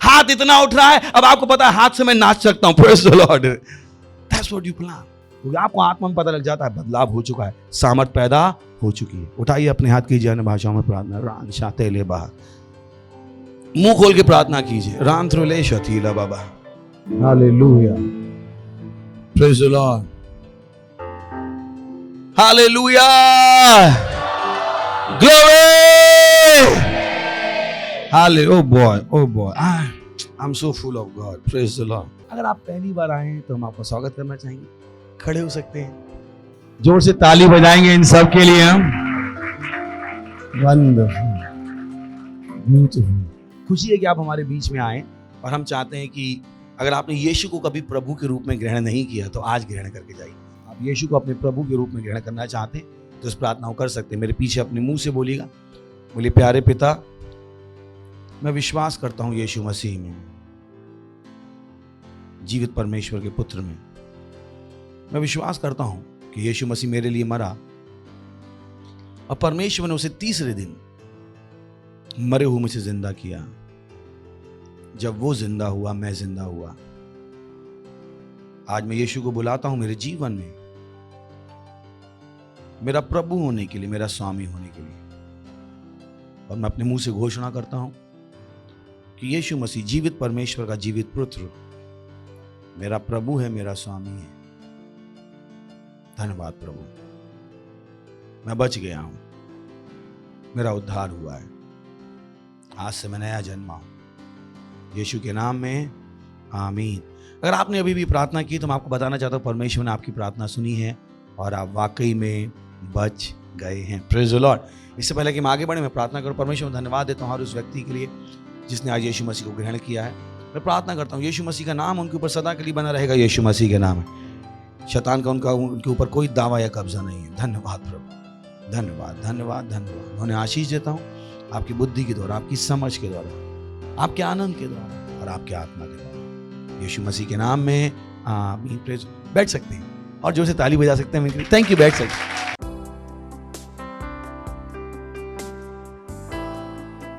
हाथ इतना उठ रहा है, अब आपको पता है हाथ से मैं नाच सकता हूं। Praise the Lord, that's what you plan. क्योंकि आपको आत्मा में पता लग जाता है बदलाव हो चुका है, सामर्थ पैदा हो चुकी है। उठाइए अपने हाथ, कीजिए अन्य भाषाओं में प्रार्थना। रान शाते ले बा, मुंह खोल के प्रार्थना कीजिए। रान थ्रोले शतीला बाबा, hallelujah. Praise the Lord, hallelujah, glory, हाले। Oh boy, I am so full of God. Praise the Lord. अगर आप पहली बार आए हैं तो हम आपका स्वागत करना चाहेंगे। खड़े हो सकते हैं, जोर से ताली बजाएंगे इन सब के लिए हम। Wonderful, beautiful. खुशी है कि आप हमारे बीच में आए, और हम चाहते हैं कि अगर आपने यीशु को कभी प्रभु के रूप में ग्रहण नहीं किया तो आज ग्रहण करके जाइए। आप यीशु को अपने प्रभु के रूप में ग्रहण करना चाहते हैं तो इस प्रार्थना को कर सकते हैं। मेरे पीछे अपने मुंह से बोलिएगा। बोलिए, प्यारे पिता, मैं विश्वास करता हूं यीशु मसीह में, जीवित परमेश्वर के पुत्र में। मैं विश्वास करता हूं कि यीशु मसीह मेरे लिए मरा और परमेश्वर ने उसे तीसरे दिन मरे हुए में से जिंदा किया। जब वो जिंदा हुआ, मैं जिंदा हुआ। आज मैं यीशु को बुलाता हूं मेरे जीवन में, मेरा प्रभु होने के लिए, मेरा स्वामी होने के लिए। और मैं अपने मुंह से घोषणा करता हूं कि यीशु मसीह जीवित परमेश्वर का जीवित पुत्र मेरा प्रभु है, मेरा स्वामी है। धन्यवाद प्रभु, मैं बच गया हूं, मेरा उद्धार हुआ है, आज से मैं नया जन्मा हूं, यीशु के नाम में आमीन। अगर आपने अभी भी प्रार्थना की तो मैं आपको बताना चाहता हूं परमेश्वर ने आपकी प्रार्थना सुनी है और आप वाकई में बच गए हैं। Praise the Lord. इससे पहले कि मैं आगे बढ़े, मैं प्रार्थना करूं। परमेश्वर में धन्यवाद देता हूं हर उस व्यक्ति के लिए जिसने आज यीशु मसीह को ग्रहण किया है। मैं प्रार्थना करता हूं यीशु मसीह का नाम उनके ऊपर सदा के लिए बना रहेगा। यीशु मसीह के नाम है, शैतान का उनके ऊपर कोई दावा या कब्जा नहीं है। धन्यवाद प्रभु, धन्यवाद धन्यवाद धन्यवाद। उन्हें आशीष देता हूँ आपकी बुद्धि के द्वारा, आपकी समझ के द्वारा, आपके आनंद के द्वारा और आपके आत्मा के द्वारा, यीशु मसीह के नाम में आमीन। प्रेज। बैठ सकते हैं और जोर से ताली बजा सकते हैं। Thank you. बैठ सकते हैं।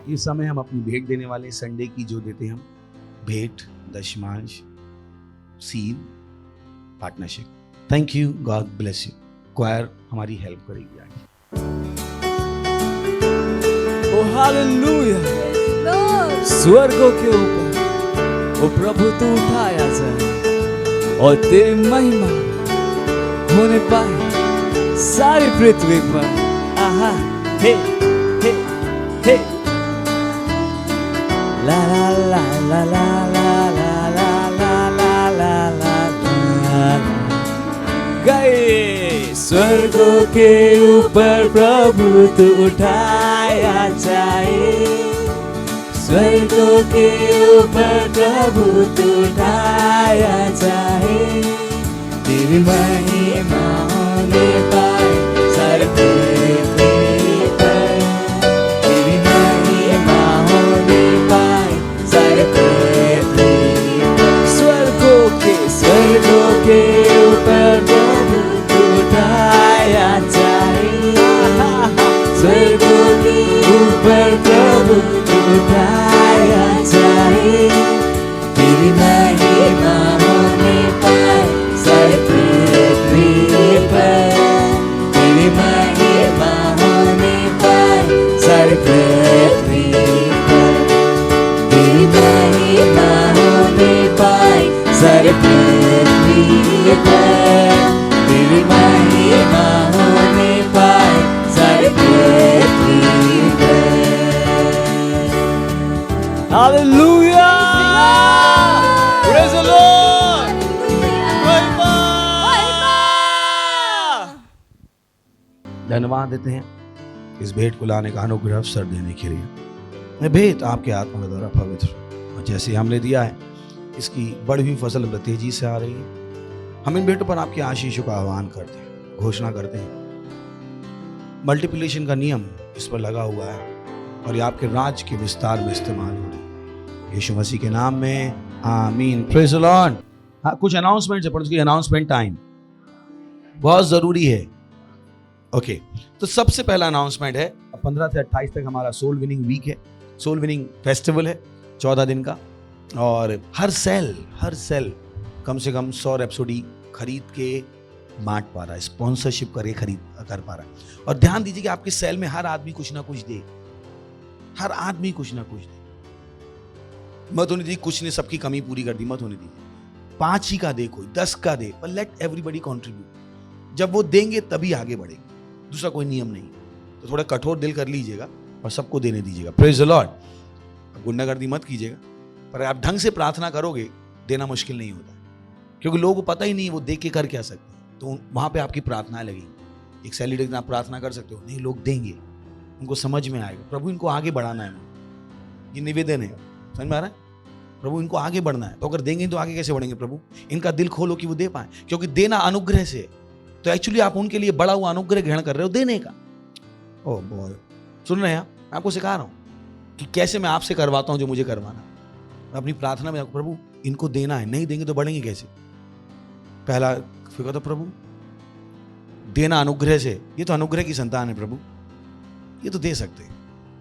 इस समय हम अपनी भेंट देने वाले संडे की जो देते हैं हम भेंट, दशमांश, seed, partnership. Thank you, God bless you. Choir हमारी हेल्प करेगी आगे। ओ हालेलुया। स्वर्गों के ऊपर ओ प्रभु तू उठाया जाए और तेरी महिमा होने पाए सारी पृथ्वी पर। आहा हे हे हे ला ला ला ला ला ला ला ला ला ला ला ला। गए स्वर्गों के ऊपर प्रभु तू उठाया जाए, स्वर्गों के ऊपर प्रभु तू उठाया जाए, तेरी महिमा होने पाए सारी पृथ्वी पर, तेरी महिमा होने पाए सारी पृथ्वी पर। स्वर्गों के ऊपर प्रभु तू उठाया जाए, स्वर्गों के ऊपर प्रभु तू उठाया जाए, तेरी महिमा होने पाए सारी पृथ्वी पर, तेरी महिमा होने पाए सारी पृथ्वी पर, तेरी महिमा होने पाए सारी पृथ्वी पर, तेरी महिमा होने पाए सारी पृथ्वी पर। हालेलुया। Praise the Lord. महिमा। धन्यवाद देते हैं इस भेंट को लाने का अनुग्रह अवसर देने के लिए। मैं भेंट आपके आत्मा के द्वारा पवित्र और जैसे हमने दिया है इसकी बढ़ी हुई फसल तेजी से आ रही है। हम इन भेंटों पर आपकी आशीषों का आह्वान करते हैं, घोषणा करते हैं। मल्टीप्लिकेशन का नियम इस पर लगा हुआ है और ये आपके राज के विस्तार में इस्तेमाल हो रही है। यीशु मसीह के नाम में आमीन। Praise the Lord. हाँ, कुछ अनाउंसमेंट है पर उसकी अनाउंसमेंट टाइम बहुत जरूरी है। ओके, तो सबसे पहला अनाउंसमेंट है 15 से 28 तक हमारा सोल विनिंग वीक है, सोल विनिंग फेस्टिवल है 14 दिन का। और हर सेल कम से कम 100 रैप्सोडी खरीद के बांट पा रहा है, स्पॉन्सरशिप करके खरीद कर पा रहा है। और ध्यान दीजिए कि आपके सेल में हर आदमी कुछ ना कुछ दे, हर आदमी कुछ ना कुछ दे। मत होने दी कुछ ने सबकी कमी पूरी कर दी, मत होने दी। 5 ही का दे, कोई 10 का दे, पर लेट एवरीबॉडी कंट्रीब्यूट। जब वो देंगे तभी आगे बढ़ेंगे, दूसरा कोई नियम नहीं। तो थोड़ा कठोर दिल कर लीजिएगा और सबको देने दीजिएगा। Praise the Lord. गुंडागर्दी मत कीजिएगा, पर आप ढंग से प्रार्थना करोगे देना मुश्किल नहीं होता, क्योंकि लोगों को पता ही नहीं वो दे के कर क्या सकते हैं। तो वहां पे आपकी प्रार्थनाएं लगेंगी। एक सैलरी आप प्रार्थना कर सकते हो, नहीं लोग देंगे, उनको समझ में आएगा प्रभु इनको आगे बढ़ाना है। ये निवेदन है, समझ में आ रहा है? प्रभु इनको आगे बढ़ना है, तो अगर देंगे तो आगे कैसे बढ़ेंगे? प्रभु इनका दिल खोलो कि वो दे पाए, क्योंकि देना अनुग्रह से। तो एक्चुअली आप उनके लिए बड़ा हुआ अनुग्रह ग्रहण कर रहे हो देने का। ओह बॉय, सुन रहे हैं आप? मैं आपको सिखा रहा हूं कि कैसे मैं आपसे करवाता हूं जो मुझे करवाना। मैं अपनी प्रार्थना में प्रभु इनको देना है, नहीं देंगे तो बढ़ेंगे कैसे? पहला फिक्र तो प्रभु देना अनुग्रह से, ये तो अनुग्रह की संतान है प्रभु, ये तो दे सकते हैं।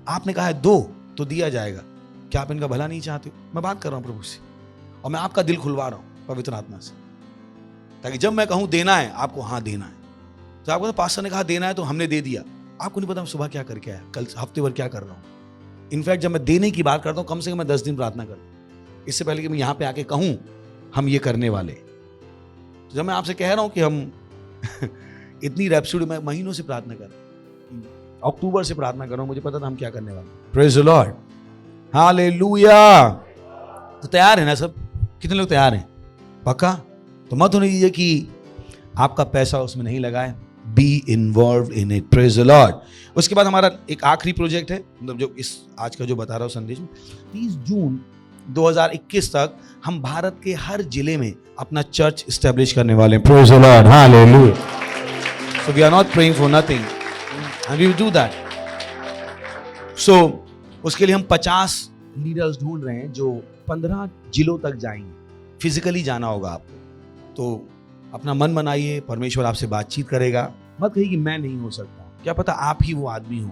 आपने कहा है दो तो दिया जाएगा, क्या आप इनका भला नहीं चाहते हो? मैं बात कर रहा हूं प्रभु से, और मैं आपका दिल खुलवा रहा हूं पवित्र आत्मा से, ताकि जब मैं कहूं देना है आपको हाँ देना है। तो आपको तो पास्टर ने कहा देना है तो हमने दे दिया, आपको नहीं पता मैं सुबह क्या करके आया, कल हफ्ते भर क्या कर रहा हूं। इनफैक्ट जब मैं देने की बात करता हूँ कम से कम मैं 10 दिन प्रार्थना करता हूँ, इससे पहले कि मैं यहाँ पे आके कहूँ हम ये करने वाले। तो जब मैं आपसे कह रहा हूँ कि हम इतनी रैप्सोडी में महीनों से प्रार्थना कर रहा हूँ, अक्टूबर से प्रार्थना कर रहा हूँ, मुझे पता था हम क्या करने वाले। Praise the Lord, hallelujah. तो तैयार है ना सब? कितने लोग तैयार हैं? पक्का? तो मत होने दीजिए कि आपका पैसा उसमें नहीं लगा है। Be involve in it. Praise the Lord. उसके बाद हमारा एक आखिरी प्रोजेक्ट है, मतलब जो इस आज का जो बता रहा हूँ संदेश में, 30 जून 2021 तक हम भारत के हर जिले में अपना चर्च एस्टेब्लिश करने वाले हैं। Praise the Lord, hallelujah. So we are not praying for nothing and we will do that. So उसके लिए हम 50 लीडर्स ढूंढ रहे हैं जो 15 जिलों तक जाएंगे। फिजिकली जाना होगा आपको, तो अपना मन बनाइए, परमेश्वर आपसे बातचीत करेगा। मत कहिए कि मैं नहीं हो सकता, क्या पता आप ही वो आदमी हो।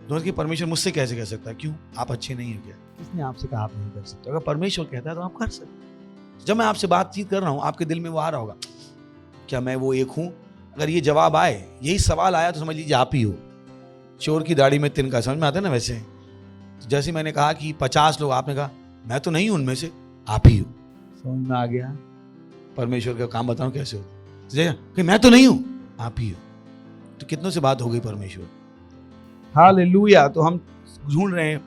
तो कि परमेश्वर मुझसे कैसे कह सकता है? क्यों? आप अच्छे नहीं हो क्या? किसने आपसे कहा आप नहीं कर सकते? अगर परमेश्वर कहता है तो आप कर सकते। जब मैं आपसे बातचीत कर रहा हूँ आपके दिल में वो आ रहा होगा, क्या मैं वो एक हूँ? अगर ये जवाब आए, यही सवाल आया, तो समझ लीजिए आप ही हो। चोर की दाढ़ी में तिनका, समझ में आता है ना? वैसे जैसे मैंने कहा कि 50 लोग, आपने कहा मैं तो नहीं हूं उनमें से, आप ही हो। समझ में आ गया? परमेश्वर का काम बताऊं कैसे होता? कि मैं तो नहीं हूं, आप ही हो। तो कितनों से बात हो गई परमेश्वर। हालेलुया। तो हम ढूंढ रहे हैं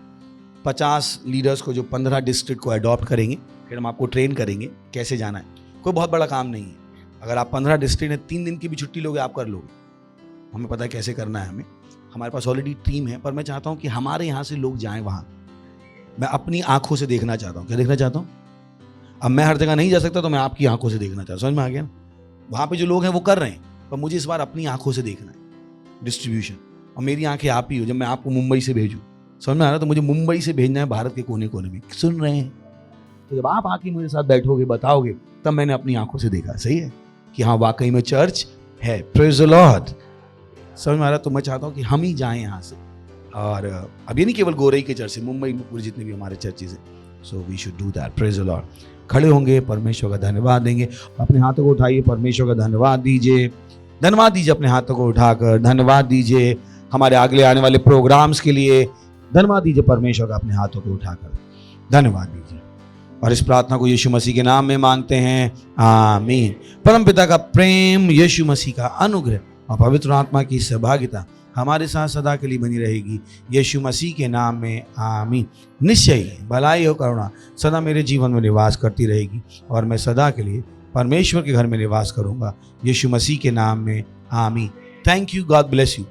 50 लीडर्स को जो 15 डिस्ट्रिक्ट को अडॉप्ट करेंगे। फिर हम आपको ट्रेन करेंगे कैसे जाना है। कोई बहुत बड़ा काम नहीं है। अगर आप 15 डिस्ट्रिक्ट में 3 दिन की भी छुट्टी लोगे, आप कर लोगे। हमें पता है कैसे करना है। हमें, हमारे पास ऑलरेडी टीम है, पर मैं चाहता हूं कि हमारे यहाँ से लोग जाएं वहां। मैं अपनी आंखों से देखना चाहता हूं। क्या देखना चाहता हूं? अब मैं हर जगह नहीं जा सकता, तो मैं आपकी आंखों से देखना चाहता हूं। समझ में आ गया? वहां पे जो लोग हैं वो कर रहे हैं, पर मुझे इस बार अपनी आंखों से देखना है डिस्ट्रीब्यूशन। और मेरी आंखें आप ही हो। जब मैं आपको मुंबई से भेजूं, समझ में आ रहा है? तो मुझे मुंबई से भेजना है भारत के कोने कोने में। सुन रहे हैं? तो जब आप आके मेरे साथ बैठोगे, बताओगे, तब मैंने अपनी आंखों से देखा। सही है कि हाँ वाकई में चर्च है। Praise the Lord. समझ में आ रहा? तो मैं चाहता हूँ कि हम ही जाएं यहाँ से। और अब ये नहीं केवल गोरई के चर्च से, मुंबई में पूरे जितने भी हमारे चर्चेज हैं। So we should do that. Praise the Lord. खड़े होंगे, परमेश्वर का धन्यवाद देंगे। अपने हाथों को उठाइए, परमेश्वर का धन्यवाद दीजिए। धन्यवाद दीजिए अपने हाथों को उठाकर। धन्यवाद दीजिए हमारे अगले आने वाले प्रोग्राम्स के लिए। धन्यवाद दीजिए परमेश्वर का अपने हाथों को उठाकर। धन्यवाद दीजिए। और इस प्रार्थना को यीशु मसीह के नाम में मांगते हैं, आमीन। परम पिता का प्रेम, यीशु मसीह का अनुग्रह और पवित्र आत्मा की सहभागिता हमारे साथ सदा के लिए बनी रहेगी, यीशु मसीह के नाम में, आमीन। निश्चय ही भलाई और करुणा सदा मेरे जीवन में निवास करती रहेगी और मैं सदा के लिए परमेश्वर के घर में निवास करूंगा, यीशु मसीह के नाम में, आमीन। Thank you. God bless you.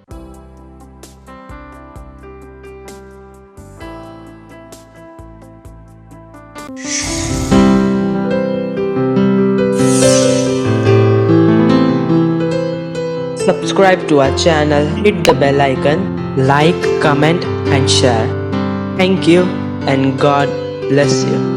Subscribe to our channel, hit the bell icon, like, comment and share. Thank you and God bless you.